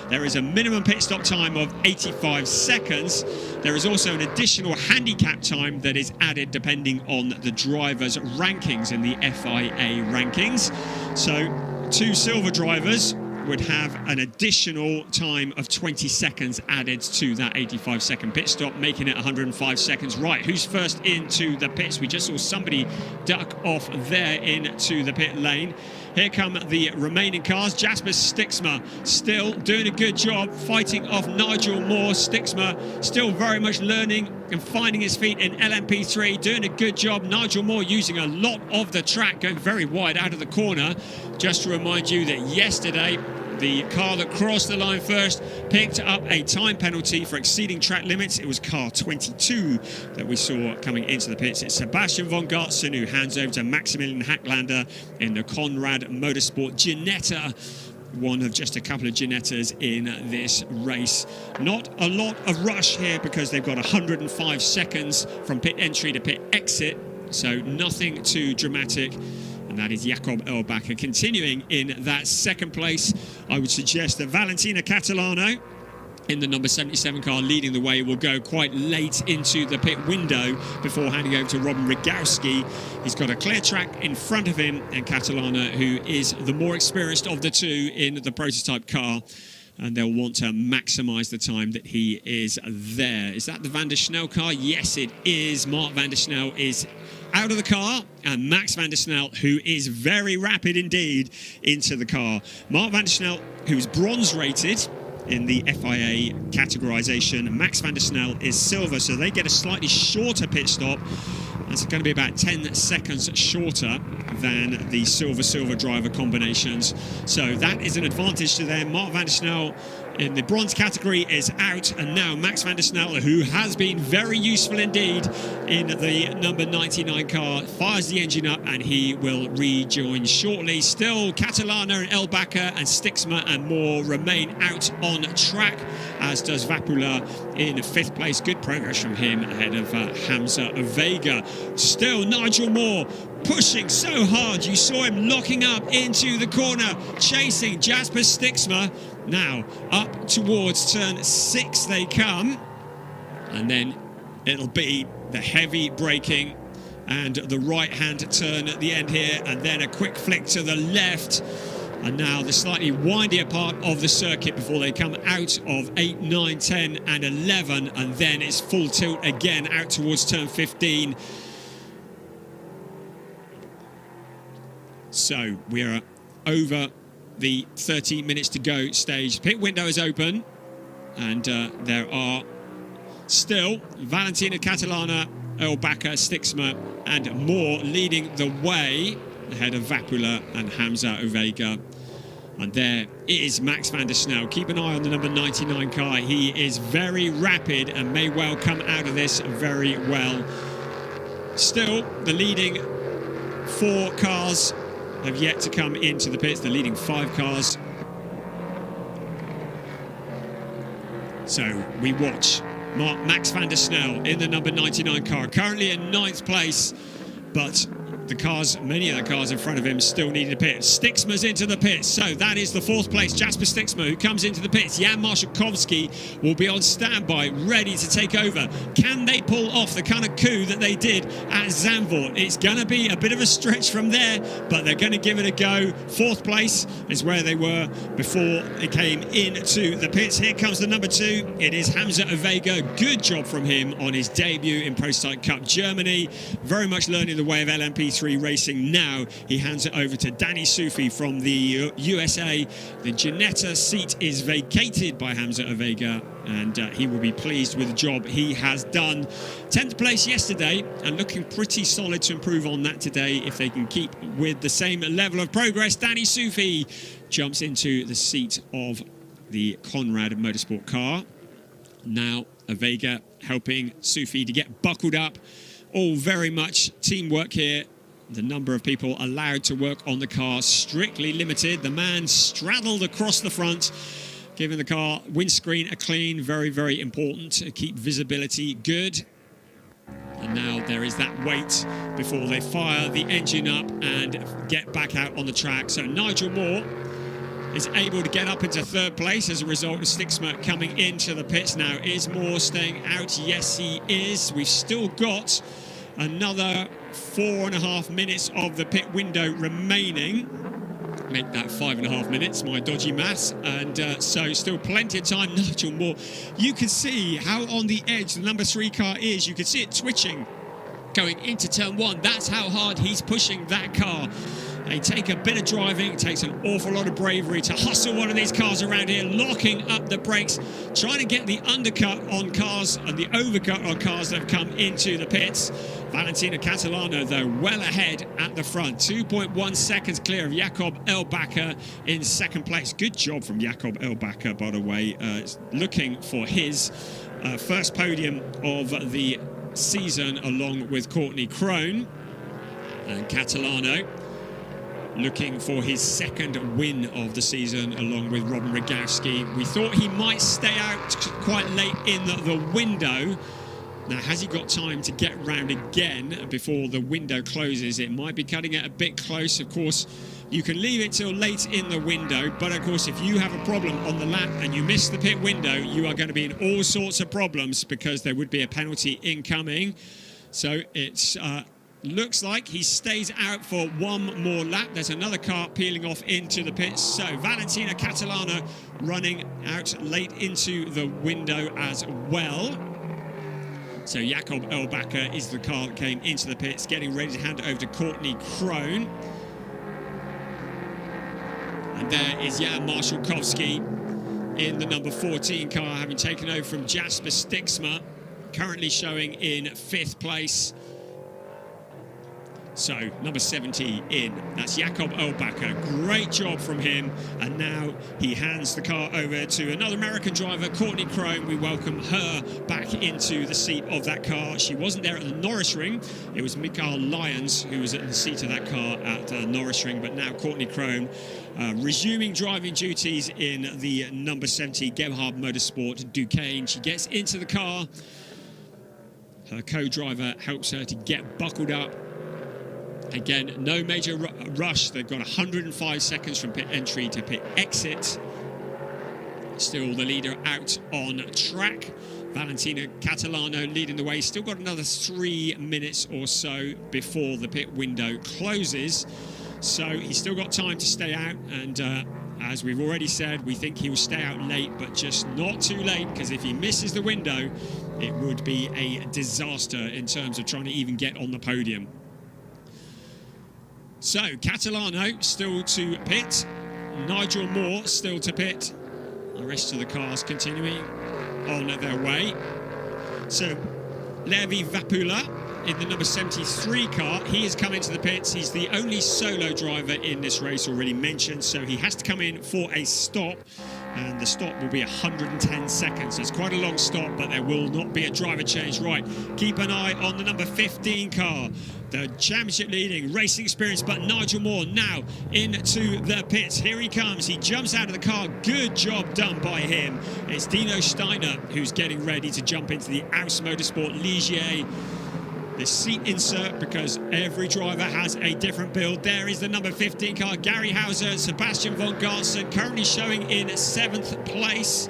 There is a minimum pit stop time of 85 seconds. There is also an additional handicap time that is added depending on the driver's rankings in the FIA rankings. So 2 silver drivers would have an additional time of 20 seconds added to that 85-second pit stop, making it 105 seconds. Right, who's first into the pits? We just saw somebody duck off there into the pit lane. Here come the remaining cars. Jasper Stixmer still doing a good job fighting off Nigel Moore. Stixmer still very much learning and finding his feet in LMP3, doing a good job. Nigel Moore using a lot of the track, going very wide out of the corner. Just to remind you that yesterday, the car that crossed the line first picked up a time penalty for exceeding track limits. It was car 22 that we saw coming into the pits. It's Sebastian von Gartzen who hands over to Maximilian Hacklander in the Conrad Motorsport Ginetta. One of just a couple of Ginettas in this race. Not a lot of rush here because they've got 105 seconds from pit entry to pit exit. So nothing too dramatic. And that is Jakob Erlbecker continuing in that second place. I would suggest that Valentina Catalano in the number 77 car leading the way will go quite late into the pit window before handing over to Robin Rogowski. He's got a clear track in front of him, and Catalano, who is the more experienced of the two in the prototype car, and they'll want to maximise the time that he is there. Is that the Van der Snel car? Yes, it is. Mark Van der Snel is out of the car, and Max Van der Snel, who is very rapid indeed, into the car. Mark Van der Snel, who's bronze rated in the FIA categorisation. Max Van der Snel is silver, so they get a slightly shorter pit stop. That's going to be about 10 seconds shorter than the silver-silver driver combinations. So that is an advantage to them. Mark Van der Snel in the bronze category is out, and now Max Van der Snel, who has been very useful indeed in the number 99 car, fires the engine up and he will rejoin shortly. Still, Catalano and Erlbecker and Stixmer and Moore remain out on track, as does Vapula in 5th place. Good progress from him ahead of Hamza Vega. Still, Nigel Moore pushing so hard. You saw him locking up into the corner, chasing Jasper Stixmer. Now, up towards turn 6 they come. And then it'll be the heavy braking and the right-hand turn at the end here. And then a quick flick to the left. And now the slightly windier part of the circuit before they come out of 8, 9, 10 and 11. And then it's full tilt again out towards turn 15. So we are over the 30 minutes to go stage. Pit window is open, and there are Still, Valentina Catalana, Erlbacher, Stixma and Moore leading the way ahead of Vapula and Hamza Ovega. And there is Max van der Snel. Keep an eye on the number 99 car. He is very rapid and may well come out of this very well. Still, the leading 4 cars have yet to come into the pits. The leading 5 cars. So we watch Max van der Snel in the number 99 car, currently in 9th place, but the cars, many of the cars in front of him still needed a pit. Stixma's into the pits, so that is the 4th place, Jasper Stixma, who comes into the pits. Jan Marshalkowski will be on standby, ready to take over. Can they pull off the kind of coup that they did at Zandvoort? It's going to be a bit of a stretch from there, but they're going to give it a go. 4th place is where they were before they came into the pits. Here comes the number 2. It is Hamza Ovega. Good job from him on his debut in Prototype Cup Germany. Very much learning the way of LMP3 racing now. He hands it over to Danny Sufi from the USA. The Ginetta seat is vacated by Hamza Ovega, and he will be pleased with the job he has done. 10th place yesterday, and looking pretty solid to improve on that today if they can keep with the same level of progress. Danny Sufi jumps into the seat of the Conrad Motorsport car. Now Ovega helping Sufi to get buckled up. All very much teamwork here. The number of people allowed to work on the car strictly limited. The man straddled across the front, giving the car windscreen a clean. Very, very important to keep visibility good. And now there is that wait before they fire the engine up and get back out on the track. So Nigel Moore is able to get up into 3rd place as a result of Stixma coming into the pits now. Is Moore staying out? Yes, he is. We've still got another 4.5 minutes of the pit window remaining. Make that 5.5 minutes, my dodgy maths. And so still plenty of time. Nigel Moore, you can see how on the edge the number 3 car is. You can see it twitching going into turn 1. That's how hard he's pushing that car. They take a bit of driving. It takes an awful lot of bravery to hustle one of these cars around here, locking up the brakes, trying to get the undercut on cars and the overcut on cars that have come into the pits. Valentina Catalano, though, well ahead at the front. 2.1 seconds clear of Jakob Erlbacher in 2nd place. Good job from Jakob Erlbacher, by the way, looking for his first podium of the season along with Courtney Crone. And Catalano looking for his 2nd win of the season along with Robin Rogowski. We thought he might stay out quite late in the window. Now, has he got time to get round again before the window closes? It might be cutting it a bit close. Of course, you can leave it till late in the window, but of course, if you have a problem on the lap and you miss the pit window, you are going to be in all sorts of problems because there would be a penalty incoming. So it's looks like he stays out for 1 more lap. There's another car peeling off into the pits. So Valentina Catalana running out late into the window as well. So Jakob Erlbacher is the car that came into the pits, getting ready to hand it over to Courtney Crone. And there is Jan Marshalkowski in the number 14 car, having taken over from Jasper Stixma, currently showing in 5th place. So, number 70 in. That's Jakob Erlbacher. Great job from him. And now he hands the car over to another American driver, Courtney Crone. We welcome her back into the seat of that car. She wasn't there at the Norris Ring. It was Mikael Lyons who was at the seat of that car at Norris Ring. But now Courtney Crone resuming driving duties in the number 70 Gebhard Motorsport Duquesne. She gets into the car. Her co-driver helps her to get buckled up. Again, no major rush. They've got 105 seconds from pit entry to pit exit. Still the leader out on track. Valentina Catalano leading the way. Still got another 3 minutes or so before the pit window closes. So he's still got time to stay out. And as we've already said, we think he will stay out late, but just not too late, because if he misses the window, it would be a disaster in terms of trying to even get on the podium. So, Catalano still to pit. Nigel Moore still to pit. The rest of the cars continuing on their way. So Levi Vapula in the number 73 car, he has come into the pits. He's the only solo driver in this race already mentioned, so he has to come in for a stop, and the stop will be 110 seconds. So it's quite a long stop, but there will not be a driver change. Right, keep an eye on the number 15 car, the championship leading racing experience, but Nigel Moore now into the pits. Here he comes. He jumps out of the car. Good job done by him. It's Dino Steiner who's getting ready to jump into the ADAC Motorsport Ligier. The seat insert, because every driver has a different build. There is the number 15 car, Gary Hauser, Sebastian von Gartzen, currently showing in 7th place.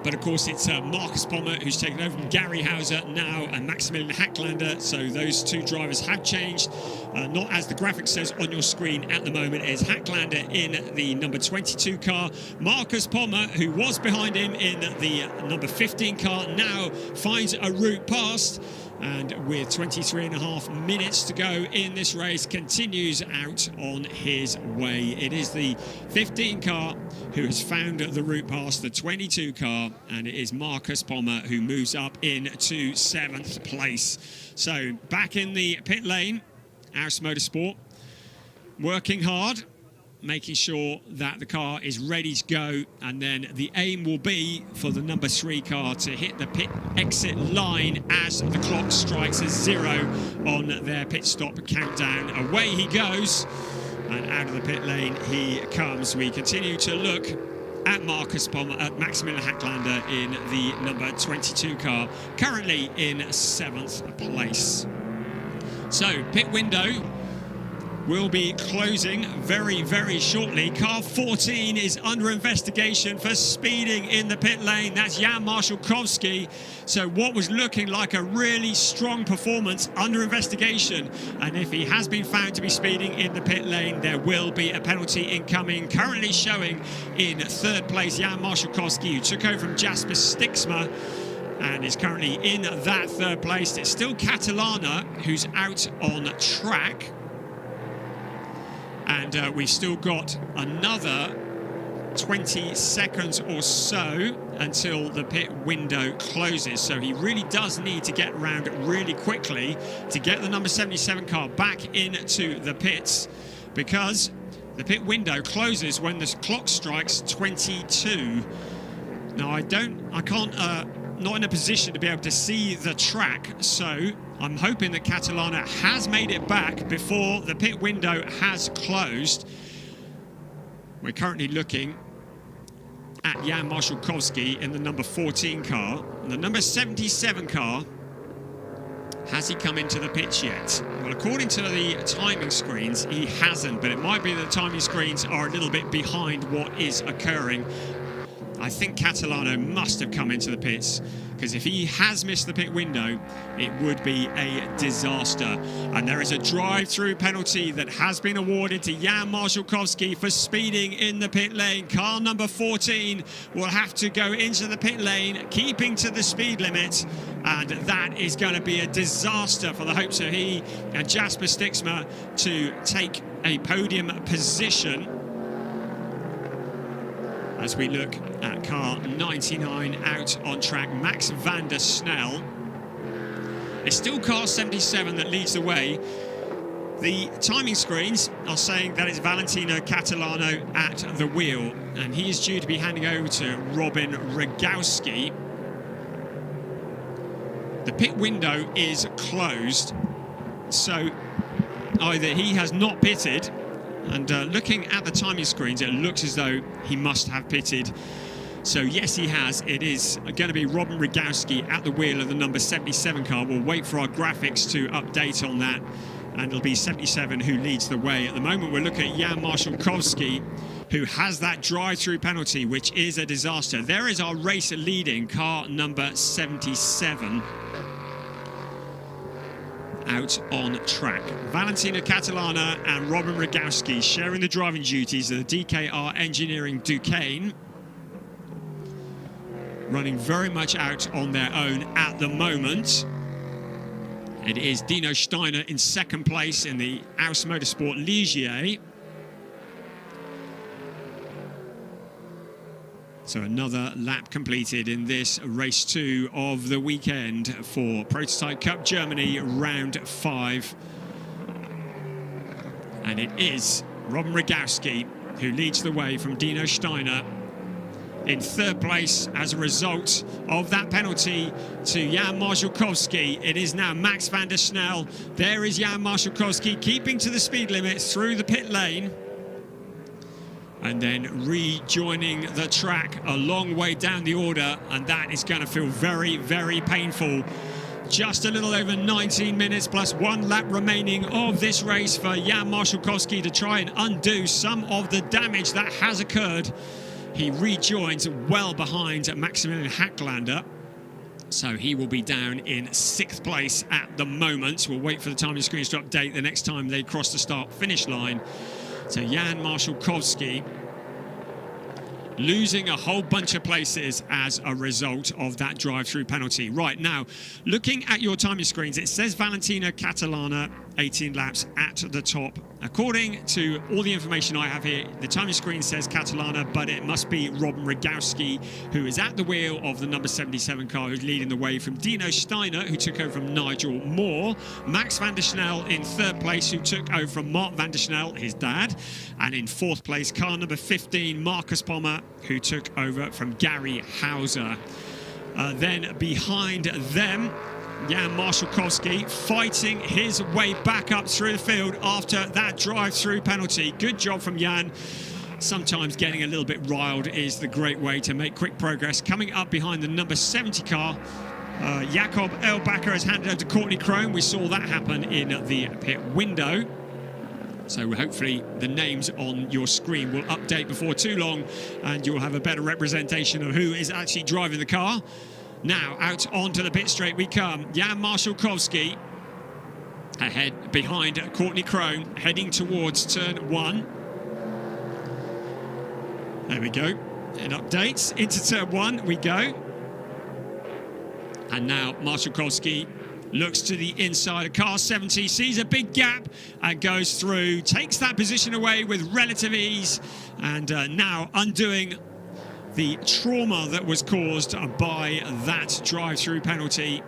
But of course, it's Marcus Pommer who's taken over from Gary Hauser now, and Maximilian Hacklander. So those two drivers have changed. Not as the graphic says on your screen at the moment. Is Hacklander in the number 22 car. Marcus Pommer, who was behind him in the number 15 car, now finds a route past. And with 23.5 minutes to go in this race, continues out on his way. It is the 15 car who has found the route past the 22 car, and it is Marcus Pommer who moves up into 7th place. So back in the pit lane, ADAC Motorsport working hard, making sure that the car is ready to go, and then the aim will be for the number 3 car to hit the pit exit line as the clock strikes 0 on their pit stop countdown. Away he goes, and out of the pit lane he comes. We continue to look at Marcus Pommer, at Maximilian Hacklander in the number 22 car, currently in 7th place. So pit window will be closing very, very shortly. Car 14 is under investigation for speeding in the pit lane. That's Jan Marshalkowski. So what was looking like a really strong performance under investigation. And if he has been found to be speeding in the pit lane, there will be a penalty incoming. Currently showing in 3rd place, Jan Marshalkowski, who took over from Jasper Stixma and is currently in that 3rd place. It's still Catalana who's out on track. And we've still got another 20 seconds or so until the pit window closes. So he really does need to get around really quickly to get the number 77 car back into the pits, because the pit window closes when the clock strikes 22. Now not in a position to be able to see the track, so I'm hoping that Catalana has made it back before the pit window has closed. We're currently looking at Jan Marshalkowski in the number 14 car. And the number 77 car, has he come into the pits yet? Well, according to the timing screens, he hasn't, but it might be that the timing screens are a little bit behind what is occurring. I think Catalano must have come into the pits, because if he has missed the pit window, it would be a disaster. And there is a drive-through penalty that has been awarded to Jan Marshalkowski for speeding in the pit lane. Car number 14 will have to go into the pit lane, keeping to the speed limit, and that is going to be a disaster for the hopes of he and Jasper Stixma to take a podium position. As we look at car 99 out on track, Max van der Snel. It's still car 77 that leads the way. The timing screens are saying that it's Valentino Catalano at the wheel, and he is due to be handing over to Robin Rogowski. The pit window is closed, so either he has not pitted, and looking at the timing screens, it looks as though he must have pitted. So yes, he has. It is going to be Robin Rogowski at the wheel of the number 77 car. We'll wait for our graphics to update on that, and it'll be 77 who leads the way. At the moment, we're looking at Jan Marshalkowski, who has that drive-through penalty, which is a disaster. There is our race leading car number 77. Out on track. Valentino Catalana and Robin Rogowski sharing the driving duties of the DKR Engineering Duquesne. Running very much out on their own at the moment. It is Dino Steiner in 2nd place in the ADAC Motorsport Ligier. So another lap completed in this race 2 of the weekend for Prototype Cup Germany round 5. And it is Robin Rogowski who leads the way from Dino Steiner in 3rd place as a result of that penalty to Jan Marszałkowski. It is now Max van der Snel. There is Jan Marszałkowski keeping to the speed limits through the pit lane, and then rejoining the track a long way down the order, and that is going to feel very, very painful. Just a little over 19 minutes plus 1 lap remaining of this race for Jan Marszałkowski to try and undo some of the damage that has occurred. He rejoins well behind Maximilian Hacklander, so he will be down in 6th place at the moment. We'll wait for the timing screens to update the next time they cross the start-finish line. So Jan Marszałkowski losing a whole bunch of places as a result of that drive-through penalty. Right, now, looking at your timing screens, it says Valentino Catalana, 18 laps at the top. According to all the information I have here, the timing screen says Catalana, but it must be Robin Rogowski, who is at the wheel of the number 77 car, who's leading the way from Dino Steiner, who took over from Nigel Moore. Max van der Snel in 3rd place, who took over from Mark van der Snel, his dad. And in 4th place, car number 15, Marcus Pommer, who took over from Gary Hauser. Then behind them, Jan Marszałkowski fighting his way back up through the field after that drive-through penalty. Good job from Jan. Sometimes getting a little bit riled is the great way to make quick progress. Coming up behind the number 70 car, Jakob Elbacker has handed over to Courtney Crone. We saw that happen in the pit window. So hopefully the names on your screen will update before too long, and you'll have a better representation of who is actually driving the car. Now, out onto the pit straight we come. Jan Marszałkowski ahead behind Courtney Crone, heading towards turn 1. There we go. It updates. Into turn 1 we go. And now Marszałkowski looks to the inside of car 70, sees a big gap and goes through, takes that position away with relative ease, and now undoing the trauma that was caused by that drive-through penalty.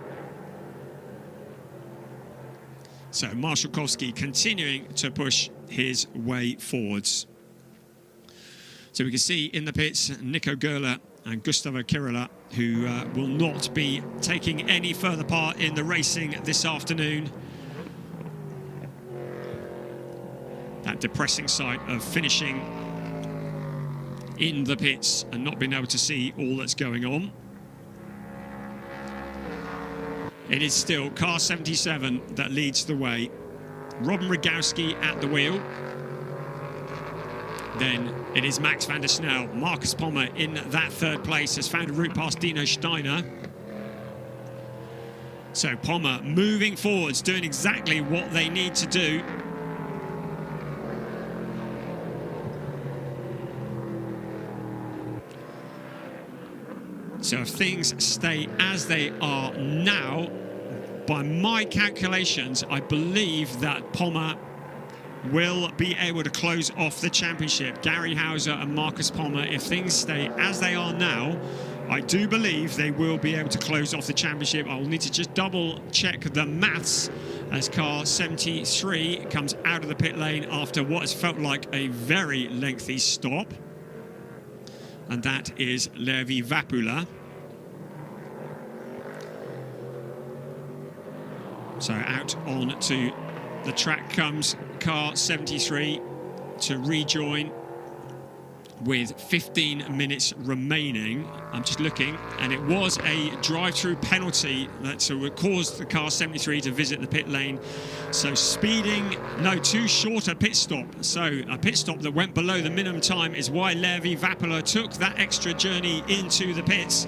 So Marszałkowski continuing to push his way forwards. So we can see in the pits Nico Gerler and Gustavo Kirila, who will not be taking any further part in the racing this afternoon. That depressing sight of finishing in the pits and not being able to see all that's going on. It is still car 77 that leads the way. Robin Rogowski at the wheel. Then it is Max van der Snel. Marcus Pommer in that 3rd place has found a route past Dino Steiner. So Pommer moving forwards, doing exactly what they need to do. So if things stay as they are now, by my calculations, I believe that Pommer will be able to close off the championship. Gary Hauser and Marcus Pommer, if things stay as they are now, I do believe they will be able to close off the championship. I'll need to just double check the maths as car 73 comes out of the pit lane after what has felt like a very lengthy stop. And that is Levi Vapula. So out on to the track comes car 73 to rejoin with 15 minutes remaining. I'm just looking, and it was a drive-through penalty that caused the car 73 to visit the pit lane. So too short a pit stop. So a pit stop that went below the minimum time is why Levi Vapula took that extra journey into the pits.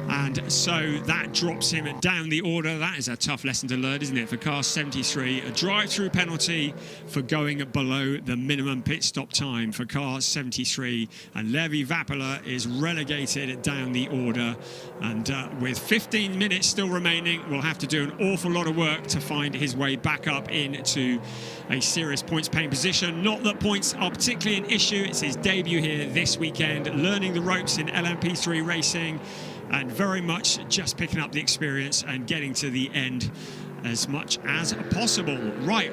And so that drops him down the order. That is a tough lesson to learn, isn't it, for car 73? A drive-through penalty for going below the minimum pit stop time for car 73. And Levi Vapula is relegated down the order. And with 15 minutes still remaining, we'll have to do an awful lot of work to find his way back up into a serious points-paying position. Not that points are particularly an issue. It's his debut here this weekend, learning the ropes in LMP3 racing, and very much just picking up the experience and getting to the end as much as possible. Right,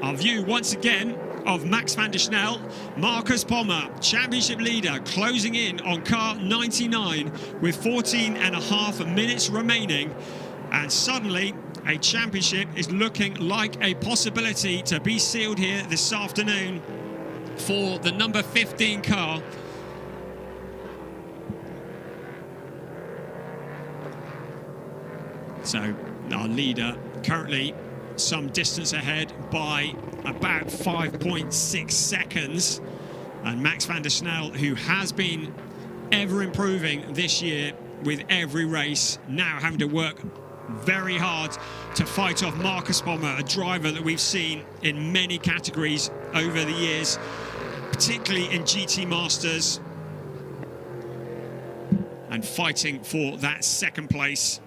our view once again of Max van der Snel. Marcus Pommer, championship leader, closing in on car 99 with 14.5 minutes remaining. And suddenly, a championship is looking like a possibility to be sealed here this afternoon for the number 15 car. So our leader currently some distance ahead by about 5.6 seconds. And Max van der Snel, who has been ever improving this year with every race, now having to work very hard to fight off Marcus Pommer, a driver that we've seen in many categories over the years, particularly in GT Masters, and fighting for that second place.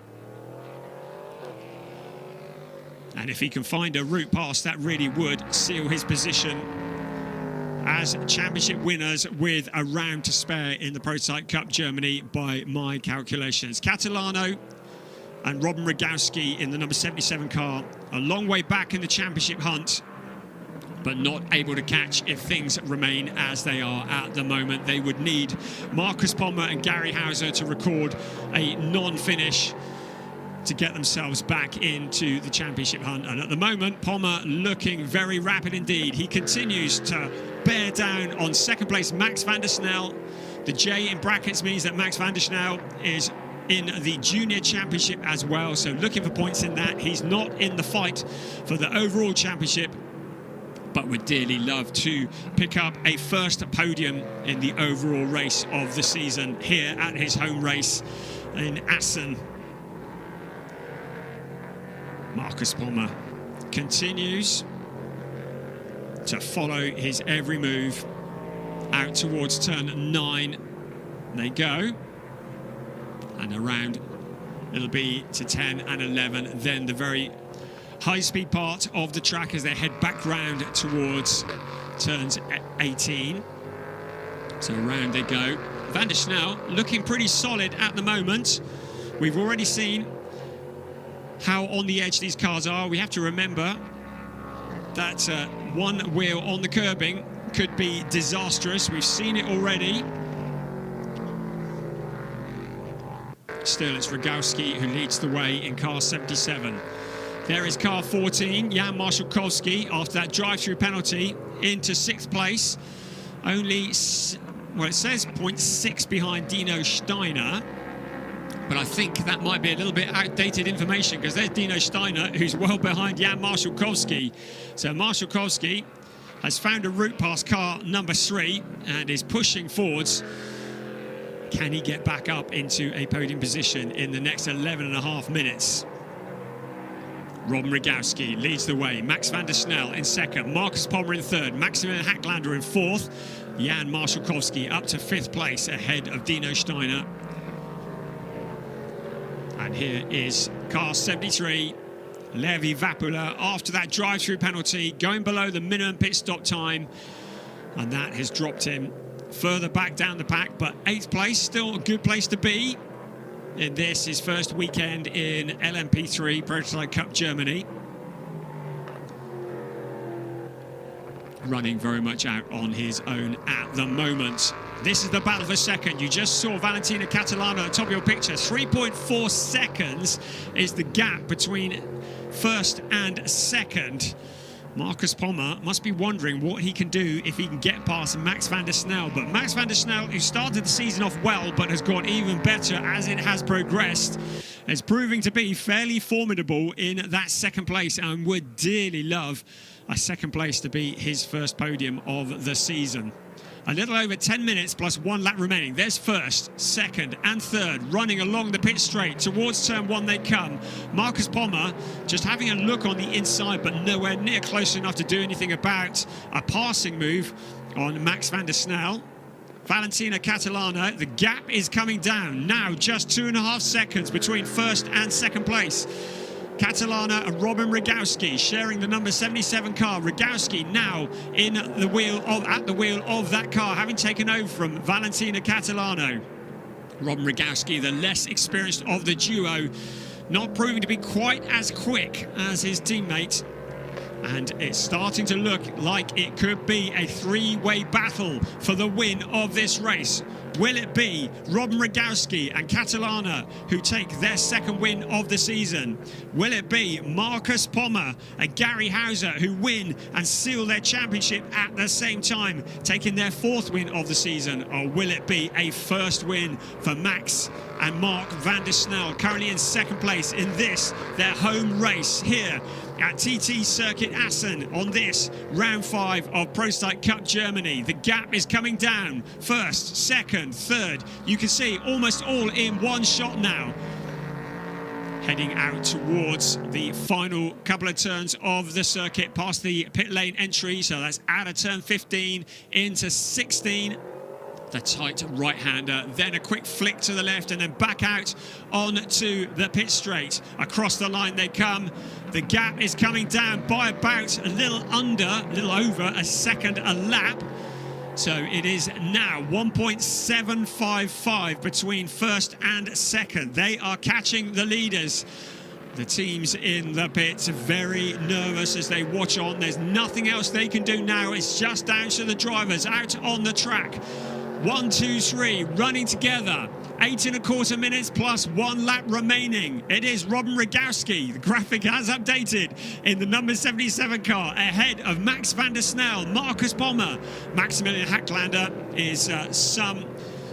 And if he can find a route past, that really would seal his position as championship winners with a round to spare in the Prototype Cup Germany by my calculations. Catalano and Robin Rogowski in the number 77 car, a long way back in the championship hunt, but not able to catch if things remain as they are at the moment. They would need Marcus Pommer and Gary Hauser to record a non-finish to get themselves back into the championship hunt. And at the moment, Pommer looking very rapid indeed. He continues to bear down on second place Max van der Snel. The J in brackets means that Max van der Snel is in the junior championship as well, so looking for points in that. He's not in the fight for the overall championship, but would dearly love to pick up a first podium in the overall race of the season here at his home race in Assen. Marcus Pommer continues to follow his every move out towards turn 9. They go, and around it'll be to 10 and 11, then the very high-speed part of the track as they head back round towards turns 18. So around they go. Van der Snel looking pretty solid at the moment. We've already seen how on the edge these cars are. We have to remember that one wheel on the curbing could be disastrous. We've seen it already. Still, it's Rogowski who leads the way in car 77. There is car 14, Jan Marszałkowski, after that drive-through penalty, into 6th place. Only, well, it says 0.6 behind Dino Steiner, but I think that might be a little bit outdated information, because there's Dino Steiner, who's well behind Jan Marszałkowski. So Marszałkowski has found a route past car number 3 and is pushing forwards. Can he get back up into a podium position in the next 11.5 minutes? Robin Rogowski leads the way. Max van der Snel in 2nd. Marcus Pommer in 3rd. Maximilian Hacklander in 4th. Jan Marszałkowski up to 5th place ahead of Dino Steiner. And here is car 73, Levi Vapula, after that drive-through penalty, going below the minimum pit stop time. And that has dropped him further back down the pack, but 8th place, still a good place to be in this, his first weekend in LMP3 Prototype Cup Germany. Running very much out on his own at the moment. This is the battle for second. You just saw Valentina Catalano at the top of your picture. 3.4 seconds is the gap between first and second. Marcus Pommer must be wondering what he can do if he can get past Max van der Snel. But Max van der Snel, who started the season off well but has got even better as it has progressed, is proving to be fairly formidable in that second place, and would dearly love a second place to be his first podium of the season. A little over 10 minutes plus 1 lap remaining. There's first, second and third running along the pit straight. Towards turn 1 they come. Marcus Pommer just having a look on the inside, but nowhere near close enough to do anything about a passing move on Max van der Snel. Valentina Catalana, the gap is coming down. Now just 2.5 seconds between first and second place. Catalana and Robin Rogowski sharing the number 77 car. Rogowski now at the wheel of that car, having taken over from Valentina Catalano. Robin Rogowski, the less experienced of the duo, not proving to be quite as quick as his teammate. And it's starting to look like it could be a 3-way battle for the win of this race. Will it be Robin Rogowski and Catalana who take their second win of the season? Will it be Marcus Pommer and Gary Hauser who win and seal their championship at the same time, taking their 4th win of the season? Or will it be a first win for Max and Mark van der Snel, currently in second place in this, their home race here at TT Circuit Assen on this round 5 of Prototype Cup Germany? The gap is coming down. First, second, third. You can see almost all in one shot now. Heading out towards the final couple of turns of the circuit, past the pit lane entry. So that's out of turn 15 into 16. The tight right-hander, then a quick flick to the left and then back out onto the pit straight. Across the line they come. The gap is coming down by about a little over a second a lap. So it is now 1.755 between first and second. They are catching the leaders. The teams in the pits are very nervous as they watch on. There's nothing else they can do now. It's just down to the drivers out on the track. 1, 2, 3 running together. 8.25 minutes plus 1 lap remaining. It is Robin Rogowski. The graphic has updated in the number 77 car ahead of Max van der Snel, Marcus Pommer. Maximilian Hacklander is some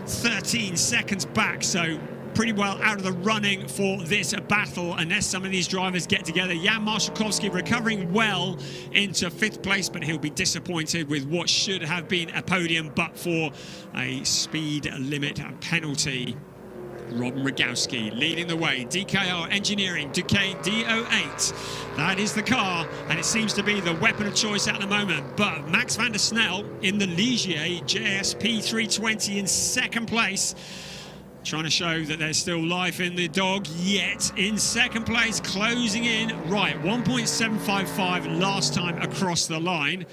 13 seconds back, so pretty well out of the running for this battle unless some of these drivers get together. Jan Marszałkowski recovering well into 5th place, but he'll be disappointed with what should have been a podium but for a speed limit penalty. Robin Rogowski leading the way. DKR Engineering, Duquesne D08. That is the car, and it seems to be the weapon of choice at the moment. But Max van der Snel in the Ligier JSP 320 in 2nd place. Trying to show that there's still life in the dog, yet in 2nd place, closing in. Right, 1.755 last time across the line.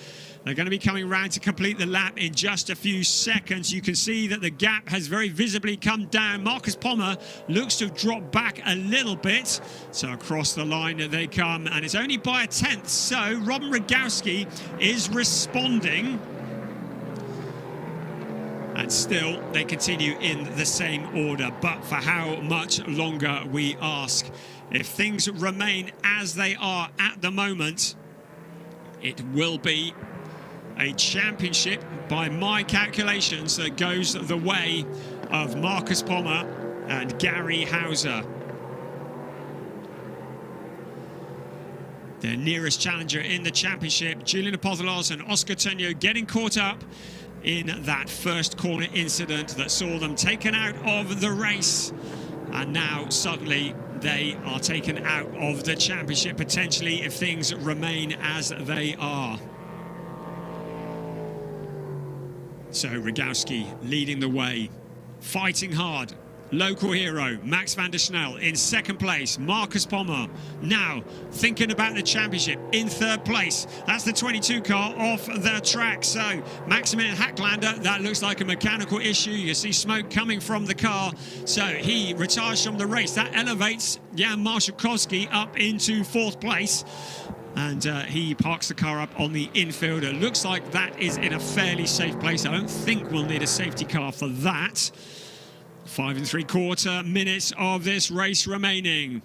They're going to be coming round to complete the lap in just a few seconds. You can see that the gap has very visibly come down. Marcus Pommer looks to have dropped back a little bit. So across the line they come, and it's only by 1/10. So Robin Rogowski is responding. And still, they continue in the same order. But for how much longer, we ask? If things remain as they are at the moment, it will be a championship, by my calculations, that goes the way of Marcus Pommer and Gary Hauser. Their nearest challenger in the championship, Julian Apothelos and Oscar Tenio, getting caught up in that first corner incident that saw them taken out of the race. And now suddenly they are taken out of the championship potentially if things remain as they are. So Rogowski leading the way, fighting hard. Local hero, Max van der Snel in 2nd place. Marcus Pommer now thinking about the championship in 3rd place. That's the 22 car off the track. So Maximilian Hacklander, that looks like a mechanical issue. You see smoke coming from the car. So he retires from the race. That elevates Jan Marszałkowski up into 4th place. And he parks the car up on the infield. It looks like that is in a fairly safe place. I don't think we'll need a safety car for that. 5 3/4 minutes of this race remaining.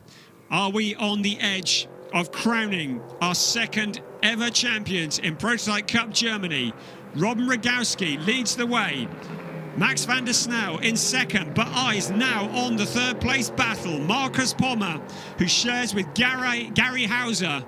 Are we on the edge of crowning our 2nd ever champions in Prototype Cup Germany? Robin Rogowski leads the way. Max van der Snel in 2nd, but eyes now on the 3rd place battle. Marcus Pommer, who shares with Gary Hauser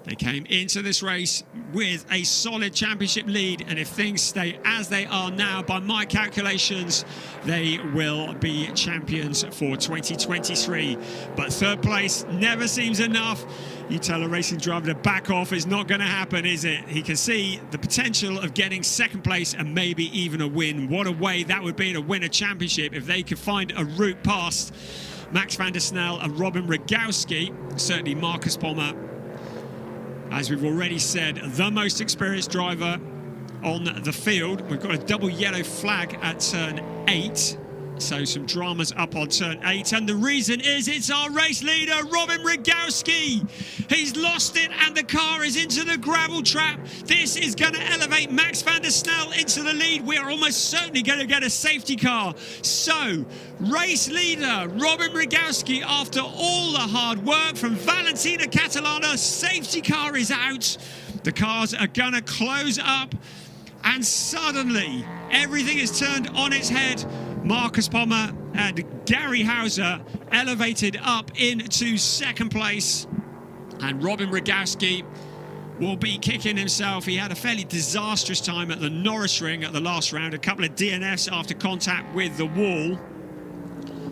They came into this race with a solid championship lead, and if things stay as they are now, by my calculations, they will be champions for 2023. But third place never seems enough. You tell a racing driver to back off, it's not going to happen, is it? He can see the potential of getting second place and maybe even a win. What a way that would be to win a championship if they could find a route past Max van der Snel and Robin Rogowski. Certainly Marcus Pommer, as we've already said, the most experienced driver on the field. We've got a double yellow flag at turn 8. So some dramas up on turn 8. And the reason is it's our race leader, Robin Rogowski. He's lost it and the car is into the gravel trap. This is going to elevate Max van der Snel into the lead. We are almost certainly going to get a safety car. So, race leader, Robin Rogowski, after all the hard work from Valentina Catalana, safety car is out. The cars are going to close up. And suddenly, everything is turned on its head. Marcus Pommer and Gary Hauser elevated up into second place. And Robin Rogowski will be kicking himself. He had a fairly disastrous time at the Norris Ring at the last round. A couple of DNFs after contact with the wall.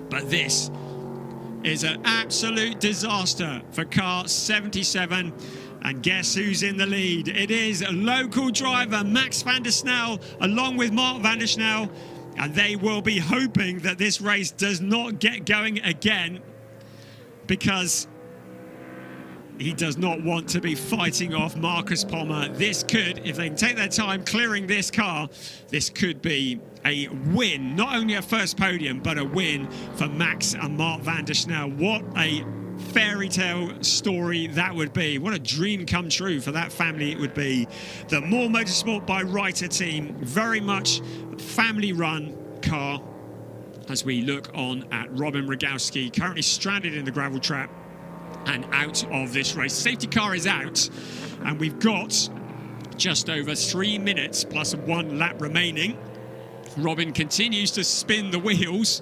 But this is an absolute disaster for car 77. And guess who's in the lead? It is a local driver, Max van der Snel, along with Mark van der Snel. And they will be hoping that this race does not get going again, because he does not want to be fighting off Marcus Pommer. This could, if they can take their time clearing this car, this could be a win. Not only a first podium, but a win for Max and Mark van der Snel. What a fairy tale story that would be. What a dream come true for that family it would be. The More Motorsport by Reiter team, very much family run car, as we look on at Robin Rogowski, currently stranded in the gravel trap and out of this race. Safety car is out, and we've got just over 3 minutes plus 1 lap remaining. Robin continues to spin the wheels,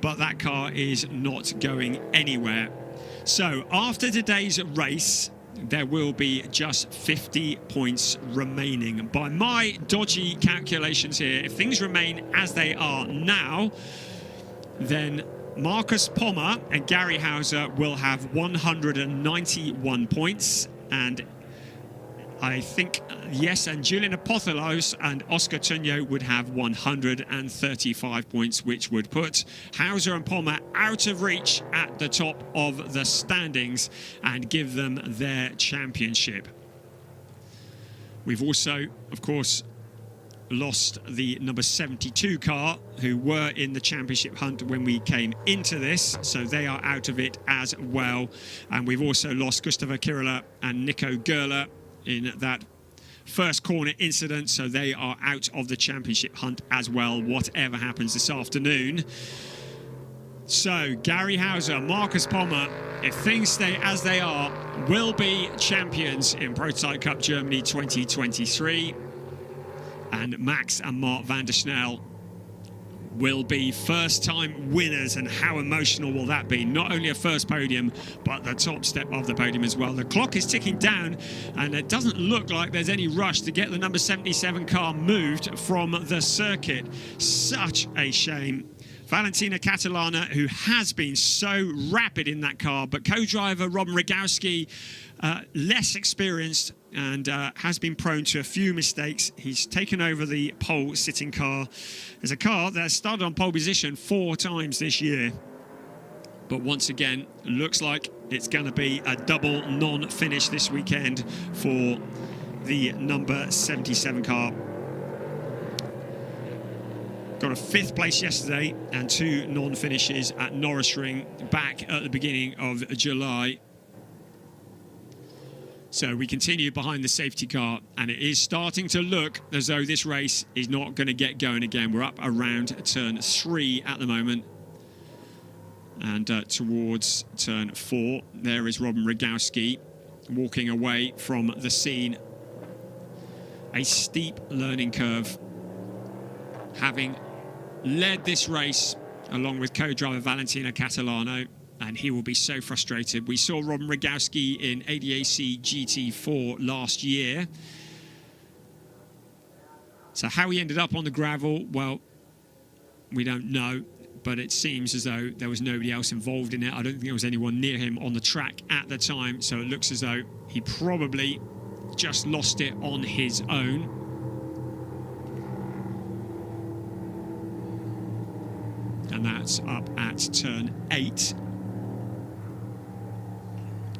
but that car is not going anywhere. So after today's race, there will be just 50 points remaining. By my dodgy calculations here, if things remain as they are now, then Marcus Pommer and Gary Hauser will have 191 points, and I think, yes, and Julian Apothelos and Oscar Tunyo would have 135 points, which would put Hauser and Pommer out of reach at the top of the standings and give them their championship. We've also, of course, lost the number 72 car, who were in the championship hunt when we came into this, so they are out of it as well. And we've also lost Gustavo Kirila and Nico Gerler in that first corner incident, so they are out of the championship hunt as well, whatever happens this afternoon. So Gary Hauser, Marcus Pommer, if things stay as they are, will be champions in Prototype Cup Germany 2023. And Max and Mark van der Snel will be first-time winners, and how emotional will that be? Not only a first podium, but the top step of the podium as well. The clock is ticking down, and it doesn't look like there's any rush to get the number 77 car moved from the circuit. Such a shame. Valentina Catalana, who has been so rapid in that car, but co-driver Robin Rogowski, less experienced, and has been prone to a few mistakes. He's taken over the pole-sitting car. There's a car that started on pole position 4 times this year. But once again, looks like it's going to be a double non-finish this weekend for the number 77 car. Got a 5th place yesterday and 2 non-finishes at Norris Ring back at the beginning of July. So we continue behind the safety car, and it is starting to look as though this race is not going to get going again. We're up around turn 3 at the moment, and towards turn 4, there is Robin Rogowski walking away from the scene. A steep learning curve, having led this race along with co-driver Valentina Catalano. and he will be so frustrated. We saw Robin Rogowski in ADAC GT4 last year. So how he ended up on the gravel, well, we don't know, but it seems as though there was nobody else involved in it. I don't think there was anyone near him on the track at the time, so it looks as though he probably just lost it on his own. And that's up at turn 8.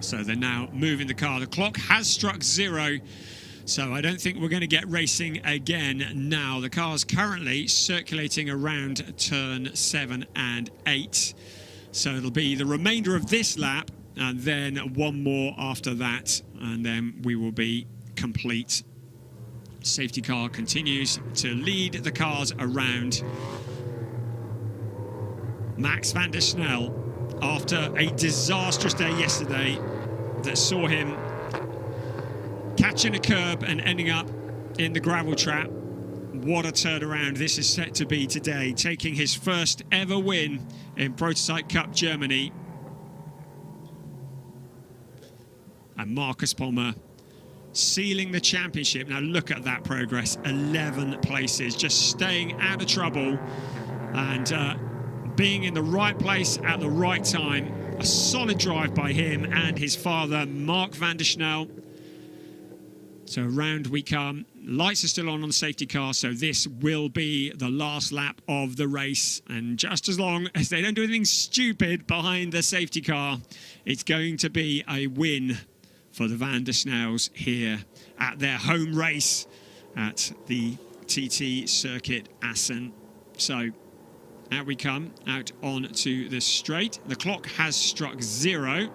So they're now moving the car. The clock has struck 0. So I don't think we're going to get racing again now. The car's currently circulating around turn 7 and 8. So it'll be the remainder of this lap and then one more after that. And then we will be complete. Safety car continues to lead the cars around. Max van der Snel, after a disastrous day yesterday that saw him catching a curb and ending up in the gravel trap. What a turnaround this is set to be today, taking his first ever win in Prototype Cup Germany. And Marcus Pommer sealing the championship. Now look at that progress, 11 places, just staying out of trouble and being in the right place at the right time. A solid drive by him and his father, Mark van der Snel. So around we come. Lights are still on the safety car, so this will be the last lap of the race. And just as long as they don't do anything stupid behind the safety car, it's going to be a win for the van der Snels here at their home race at the TT Circuit Assen. So out we come, out onto the straight. The clock has struck 0.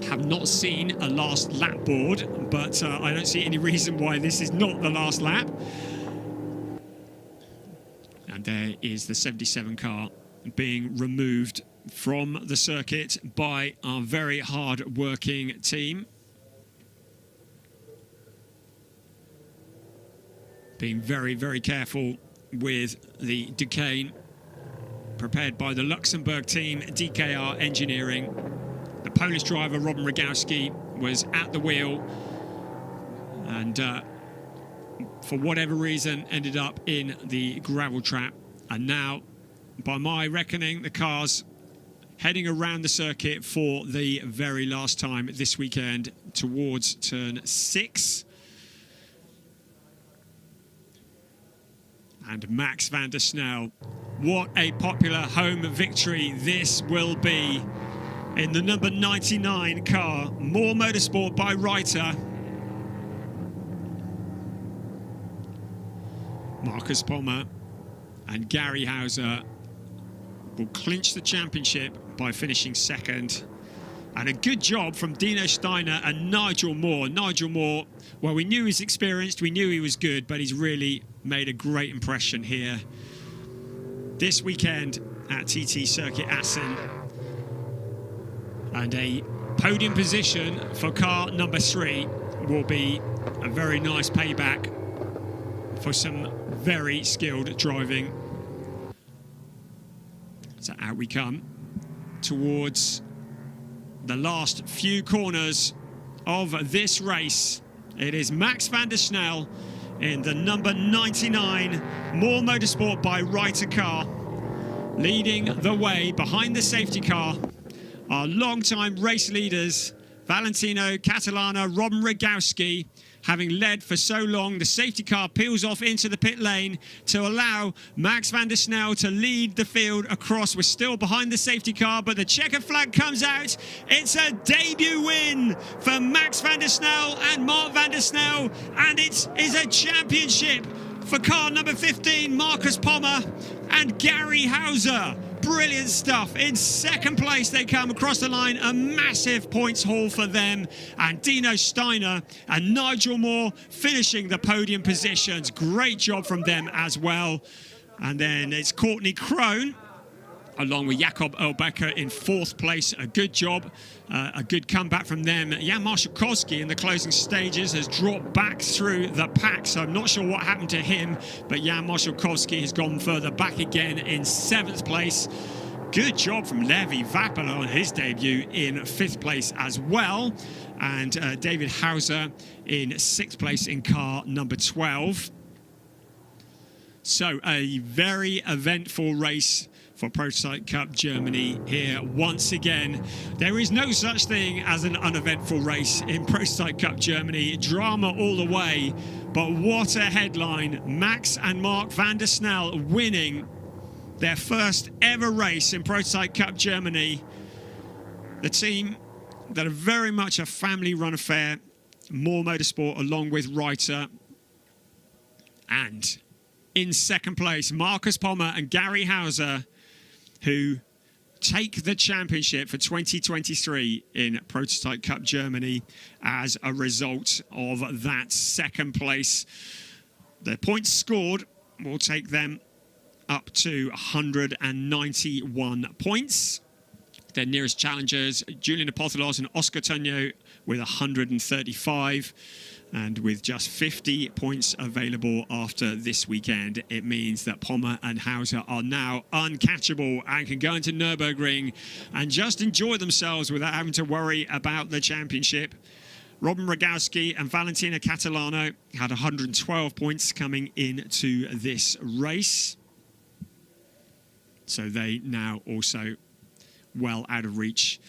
Have not seen a last lap board, but I don't see any reason why this is not the last lap. And there is the 77 car being removed from the circuit by our very hard-working team. Being very, very careful with the Duquesne, prepared by the Luxembourg team, DKR Engineering. The Polish driver, Robin Rogowski, was at the wheel and for whatever reason ended up in the gravel trap. And now, by my reckoning, the car's heading around the circuit for the very last time this weekend towards turn 6. And Max van der Snel, what a popular home victory this will be in the number 99 car. More Motorsport by Reiter. Marcus Pommer and Gary Hauser will clinch the championship by finishing second. And a good job from Dino Steiner and Nigel Moore. Nigel Moore, well, we knew he's experienced, we knew he was good, but he's really made a great impression here this weekend at TT Circuit Assen. And a podium position for car number 3 will be a very nice payback for some very skilled driving. So out we come towards the last few corners of this race. It is Max van der Snel in the number 99 More Motorsport by Reiter car, leading the way behind the safety car. Our long-time race leaders, Valentino Catalana, Robin Rogowski, having led for so long, the safety car peels off into the pit lane to allow Max van der Snel to lead the field across. We're still behind the safety car, but the checkered flag comes out. It's a debut win for Max van der Snel and Mark van der Snel, and it is a championship for car number 15, Marcus Pommer and Gary Hauser. Brilliant stuff. In second place, they come across the line. A massive points haul for them. And Dino Steiner and Nigel Moore finishing the podium positions. Great job from them as well. And then it's Courtney Crone along with Jakob Elbecker in 4th place. A good job, a good comeback from them. Jan Marszałkowski in the closing stages has dropped back through the pack, so I'm not sure what happened to him, but Jan Marszałkowski has gone further back again in 7th place. Good job from Levi Vapala on his debut in 5th place as well. And David Hauser in 6th place in car number 12. So a very eventful race for Prototype Cup Germany here once again. There is no such thing as an uneventful race in Prototype Cup Germany. Drama all the way. But what a headline. Max and Mark van der Snel winning their first ever race in Prototype Cup Germany. The team that are very much a family-run affair, More Motorsport along with Reiter. And in 2nd place, Marcus Pommer and Gary Hauser, who take the championship for 2023 in Prototype Cup Germany as a result of that 2nd place. The points scored will take them up to 191 points. Their nearest challengers, Julian Apothelos and Oscar Tonio, with 135. And with just 50 points available after this weekend, it means that Pommer and Hauser are now uncatchable and can go into Nürburgring and just enjoy themselves without having to worry about the championship. Robin Rogowski and Valentina Catalano had 112 points coming into this race. So they now also well out of reach.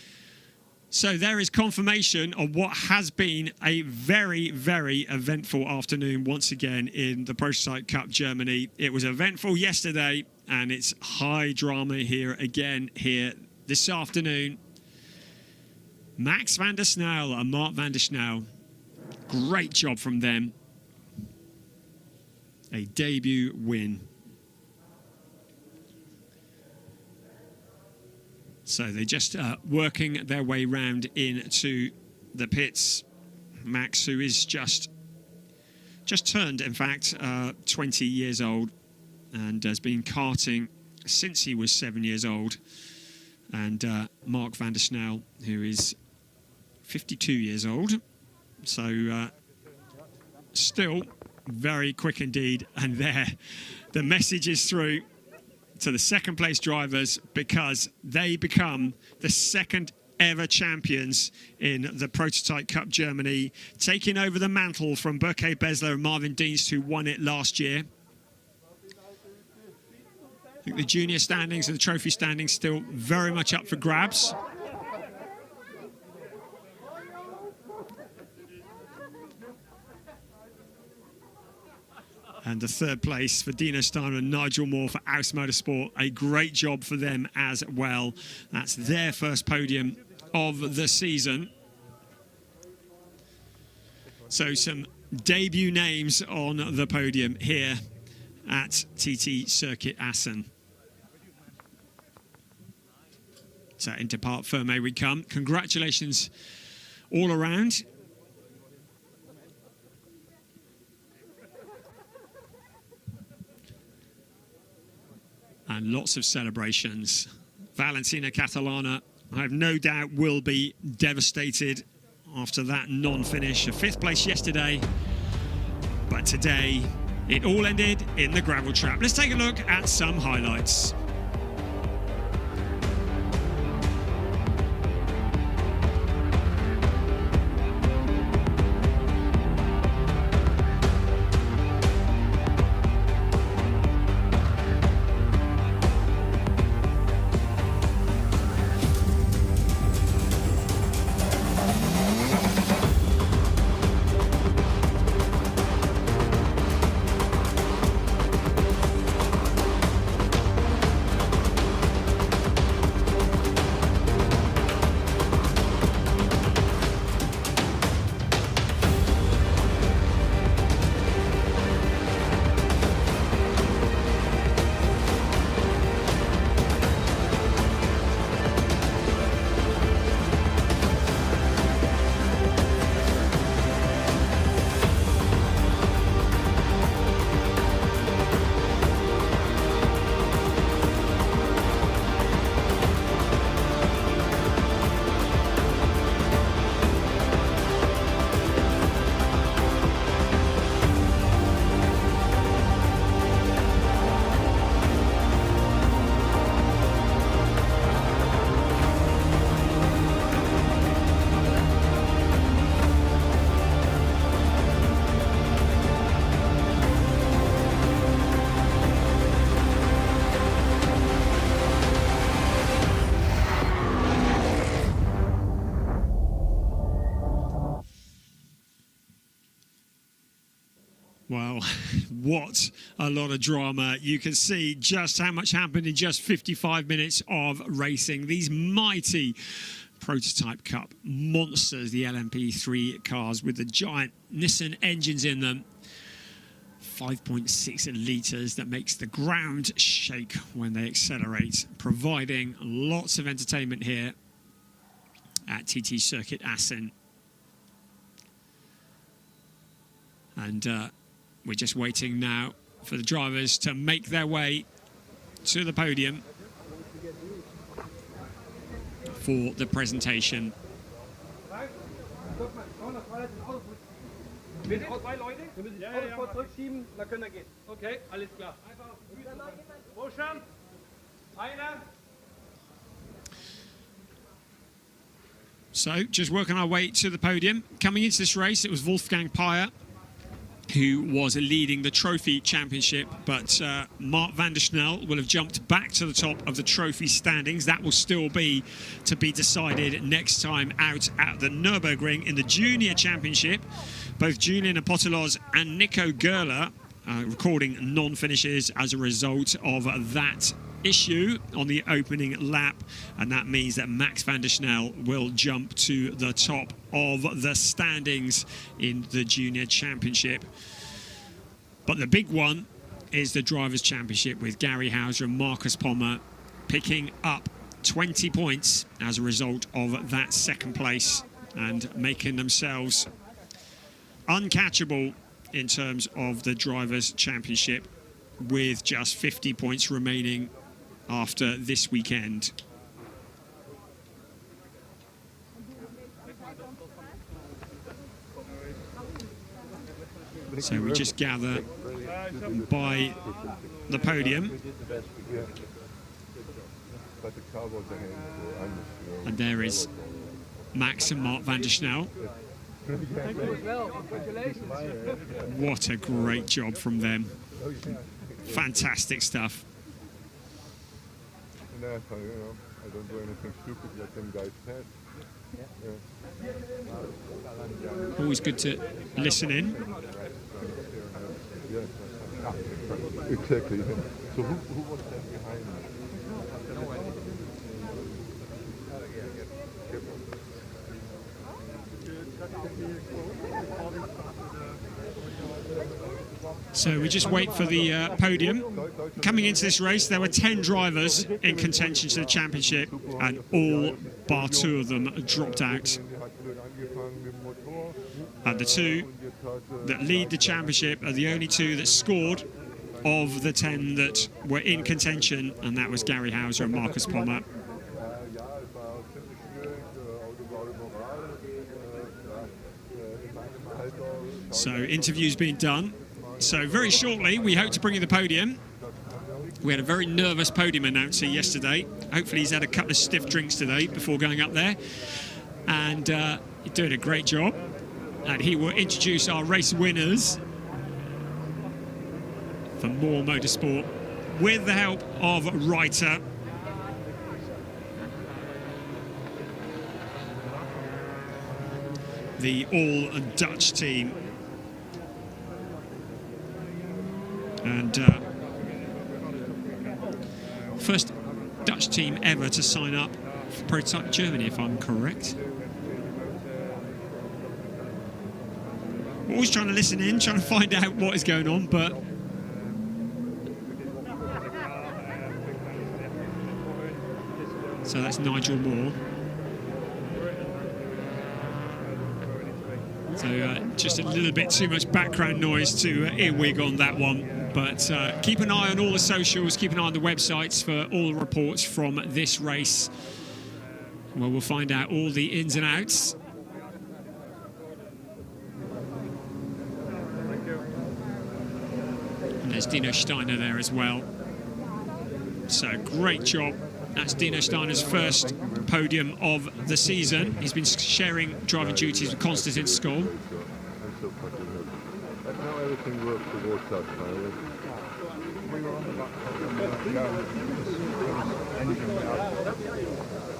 So there is confirmation of what has been a very, very eventful afternoon once again in the Prototype Cup Germany. It was eventful yesterday, and it's high drama here again here this afternoon. Max van der Snel and Mark van der Snel, great job from them. A debut win. So they're just working their way round into the pits. Max, who is just turned, in fact, 20 years old and has been karting since he was 7 years old. And Mark van der Snel, who is 52 years old. So still very quick indeed. And there, the message is through to the 2nd place drivers, because they become the 2nd ever champions in the Prototype Cup Germany, taking over the mantle from Burke Besler and Marvin Dienst, who won it last year. I think the junior standings and the trophy standings still very much up for grabs. And the 3rd place for Dino Steiner and Nigel Moore for Aus Motorsport. A great job for them as well. That's their first podium of the season. So some debut names on the podium here at TT Circuit Assen. So into Parc Fermé we come. Congratulations all around. And lots of celebrations. Valentina Catalana, I have no doubt, will be devastated after that non-finish. A 5th place yesterday, but today it all ended in the gravel trap. Let's take a look at some highlights. what a lot of drama. You can see just how much happened in just 55 minutes of racing. These mighty Prototype Cup monsters, the LMP3 cars with the giant Nissan engines in them. 5.6 litres that makes the ground shake when they accelerate, providing lots of entertainment here at TT Circuit Assen. And we're just waiting now for the drivers to make their way to the podium for the presentation. Okay, alles klar. So, just working our way to the podium. Coming into this race, it was Wolfgang Peyer who was leading the trophy championship, but Mark van der Snel will have jumped back to the top of the trophy standings. That will still be to be decided next time out at the Nürburgring in the junior championship. Both Julian Apotelos and Nico Gerler recording non-finishes as a result of that issue on the opening lap, and that means that Max van der Snel will jump to the top of the standings in the junior championship. But the big one is the drivers' championship, with Gary Hauser and Marcus Pommer picking up 20 points as a result of that second place and making themselves uncatchable in terms of the drivers' championship, with just 50 points remaining after this weekend. So we just gather by the podium, and there is Max and Mark van der Snel. What a great job from them. Fantastic stuff. I don't do anything stupid, let them guys pass. Always good to listen in. Yes, exactly. So who was that behind me? So we just wait for the podium. Coming into this race, there were 10 drivers in contention to the championship, and all bar 2 of them dropped out. And the 2 that lead the championship are the only 2 that scored of the 10 that were in contention, and that was Gary Hauser and Marcus Pommer. So interviews being done. So very shortly, we hope to bring you the podium. We had a very nervous podium announcer yesterday. Hopefully he's had a couple of stiff drinks today before going up there. And he's doing a great job. And he will introduce our race winners for More Motorsport with the help of Reiter. The all-Dutch team. And first Dutch team ever to sign up for Prototype Germany, if I'm correct. Always trying to listen in, trying to find out what is going on, but so that's Nigel Moore. So just a little bit too much background noise to earwig on that one. But keep an eye on all the socials, keep an eye on the websites for all the reports from this race, where we'll find out all the ins and outs. And there's Dino Steiner there as well. So great job. That's Dino Steiner's first podium of the season. He's been sharing driving duties with Konstantin Skoll. Now everything works towards us.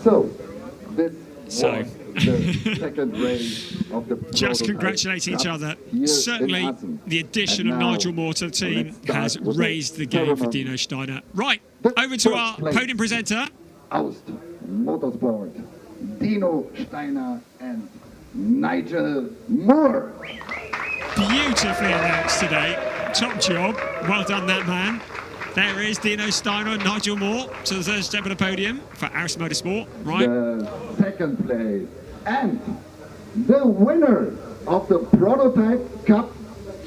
So, this So the second race of the Just prototype congratulating each cup other. here in Certainly, Assen. the addition And of now, Nigel Moore to the team let's start has with the raised the game for tournament. Dino Steiner. Right, The over to first our place. podium presenter. Aust Motorsport, Dino Steiner and Nigel Moore. Beautifully announced today. Top job. Well done, that man. There is Dino Steiner and Nigel Moore to the third step of the podium for Assen Motorsport. Right. The second place and the winner of the Prototype Cup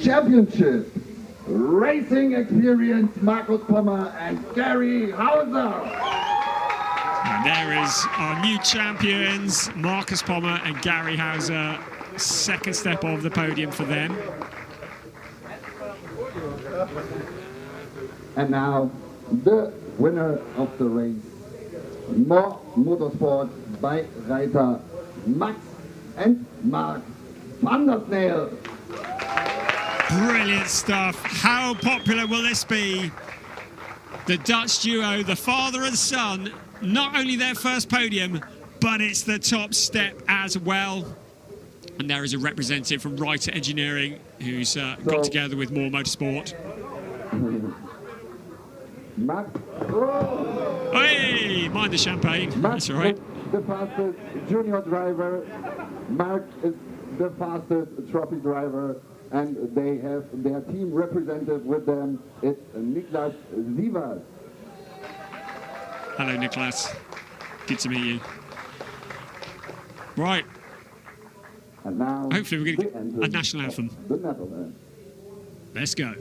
Championship. Racing experience, Markus Pommer and Gary Hauser. And there is our new champions, Markus Pommer and Gary Hauser. Second step of the podium for them. And now the winner of the race, Motorsport by Reiter Max and Mark van der Snel. Brilliant stuff. How popular will this be? The Dutch duo, the father and son, not only their first podium, but it's the top step as well. And there is a representative from Reiter Engineering who's got together with Moore Motorsport. Max, Hey, mind the champagne. Max That's all right. is the fastest junior driver. Mark is the fastest trophy driver. And they have their team representative with them. It's Niklas Sievers. Hello, Niklas. Good to meet you. Right. And now Hopefully we're going to the get a entrance national anthem. of the Netherlands. Let's go.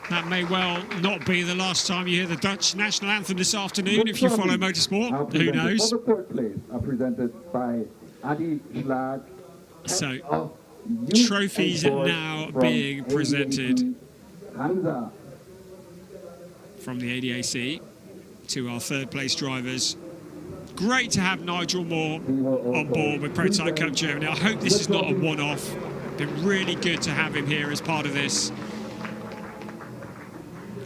That may well not be the last time you hear the Dutch national anthem this afternoon if you follow motorsport. Who knows? For the third place are presented by Adi Schlag. So, trophies are now being presented Hansa. from the ADAC to our third place drivers. Great to have Nigel Moore on board with Prototype Cup Germany. I hope this is not a one-off. Been really good to have him here as part of this.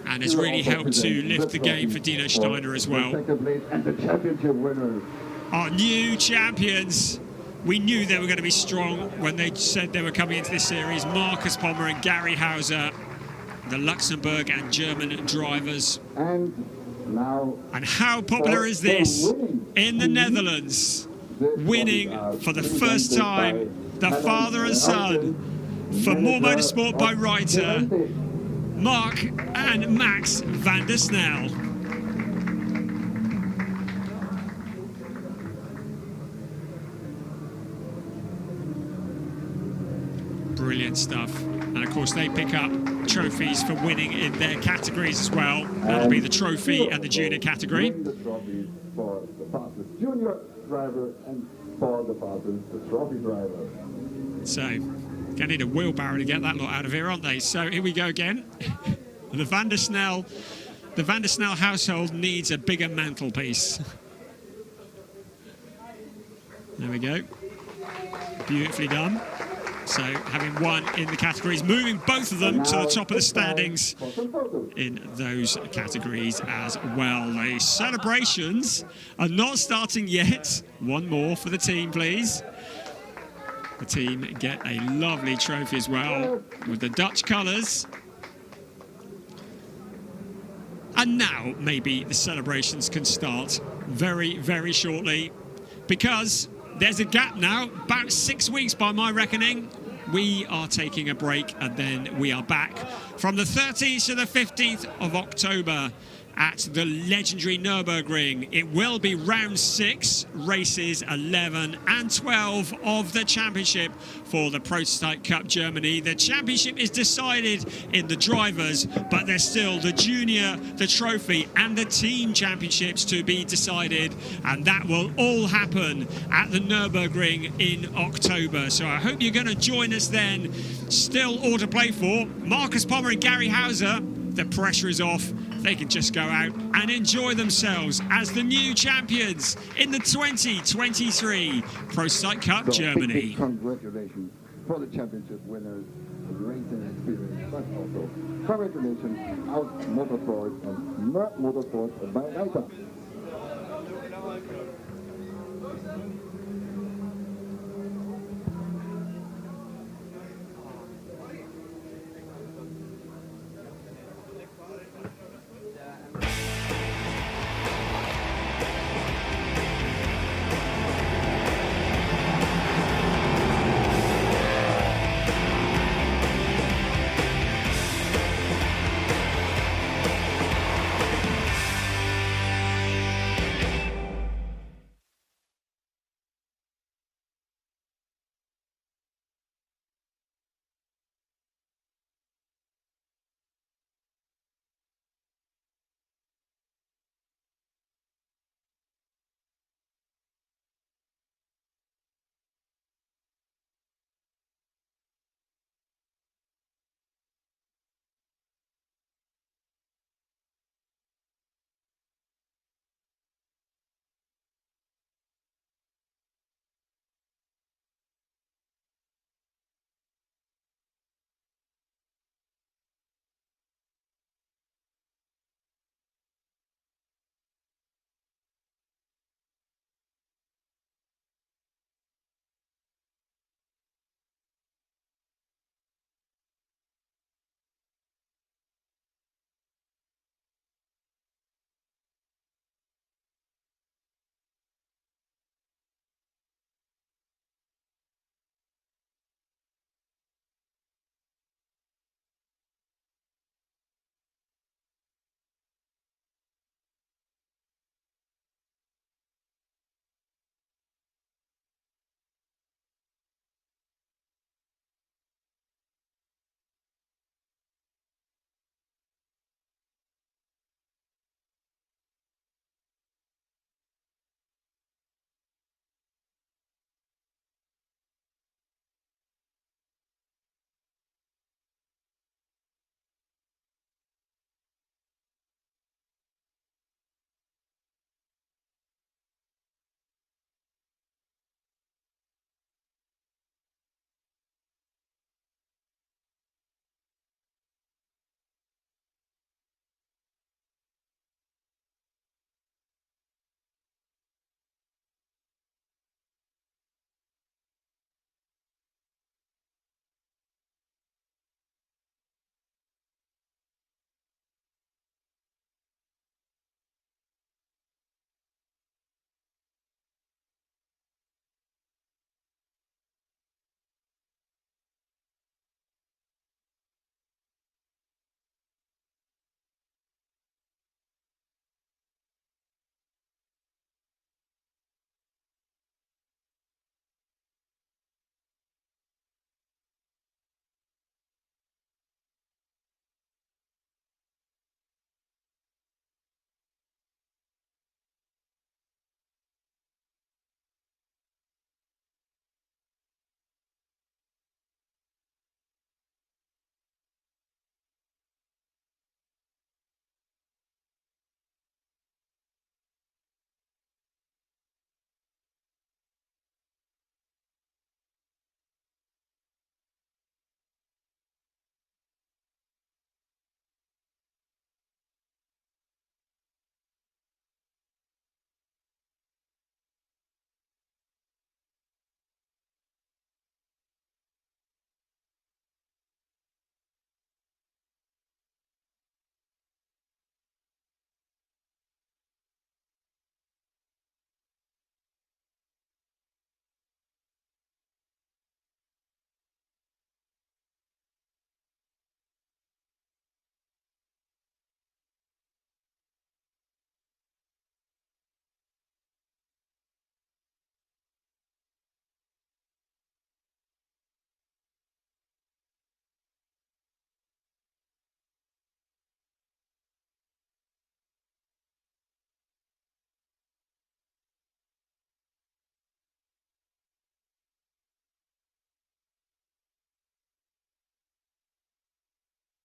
And has really helped to lift the game for Dino Steiner as well. Second place and the championship winners. Our new champions. We knew they were going to be strong when they said they were coming into this series. Markus Pommer and Gary Hauser, the Luxembourg and German drivers. And now, and how popular is this in the Netherlands? Winning for the first time, the father and son for Moore Motorsport by Reiter, Mark and Max van der Snel. Brilliant stuff. And of course they pick up trophies for winning in their categories as well. That'll be the trophy and the junior category. The trophy for the fastest junior driver and for the fastest trophy driver. So, gonna need a wheelbarrow to get that lot out of here, aren't they? So here we go again. The van der Snel household needs a bigger mantelpiece. There we go. Beautifully done. So having won in the categories, moving both of them to the top of the standings in those categories as well. The celebrations are not starting yet. One more for the team, please. The team get a lovely trophy as well with the Dutch colours. And now maybe the celebrations can start very, very shortly, because there's a gap now, about 6 weeks by my reckoning, we are taking a break, and then we are back from the 13th to the 15th of October at the legendary Nürburgring. It will be round 6, races 11 and 12 of the championship for the Prototype Cup Germany. The championship is decided in the drivers, but there's still the junior, the trophy, and the team championships to be decided, and that will all happen at the Nürburgring in October. So I hope you're going to join us then. Still all to play for. Marcus Palmer and Gary Hauser, the pressure is off. They can just go out and enjoy themselves as the new champions in the 2023 Prototype Cup Germany. Big congratulations for the championship winners, racing experience, but also congratulations out Motorsports and Motorsports by Reiter.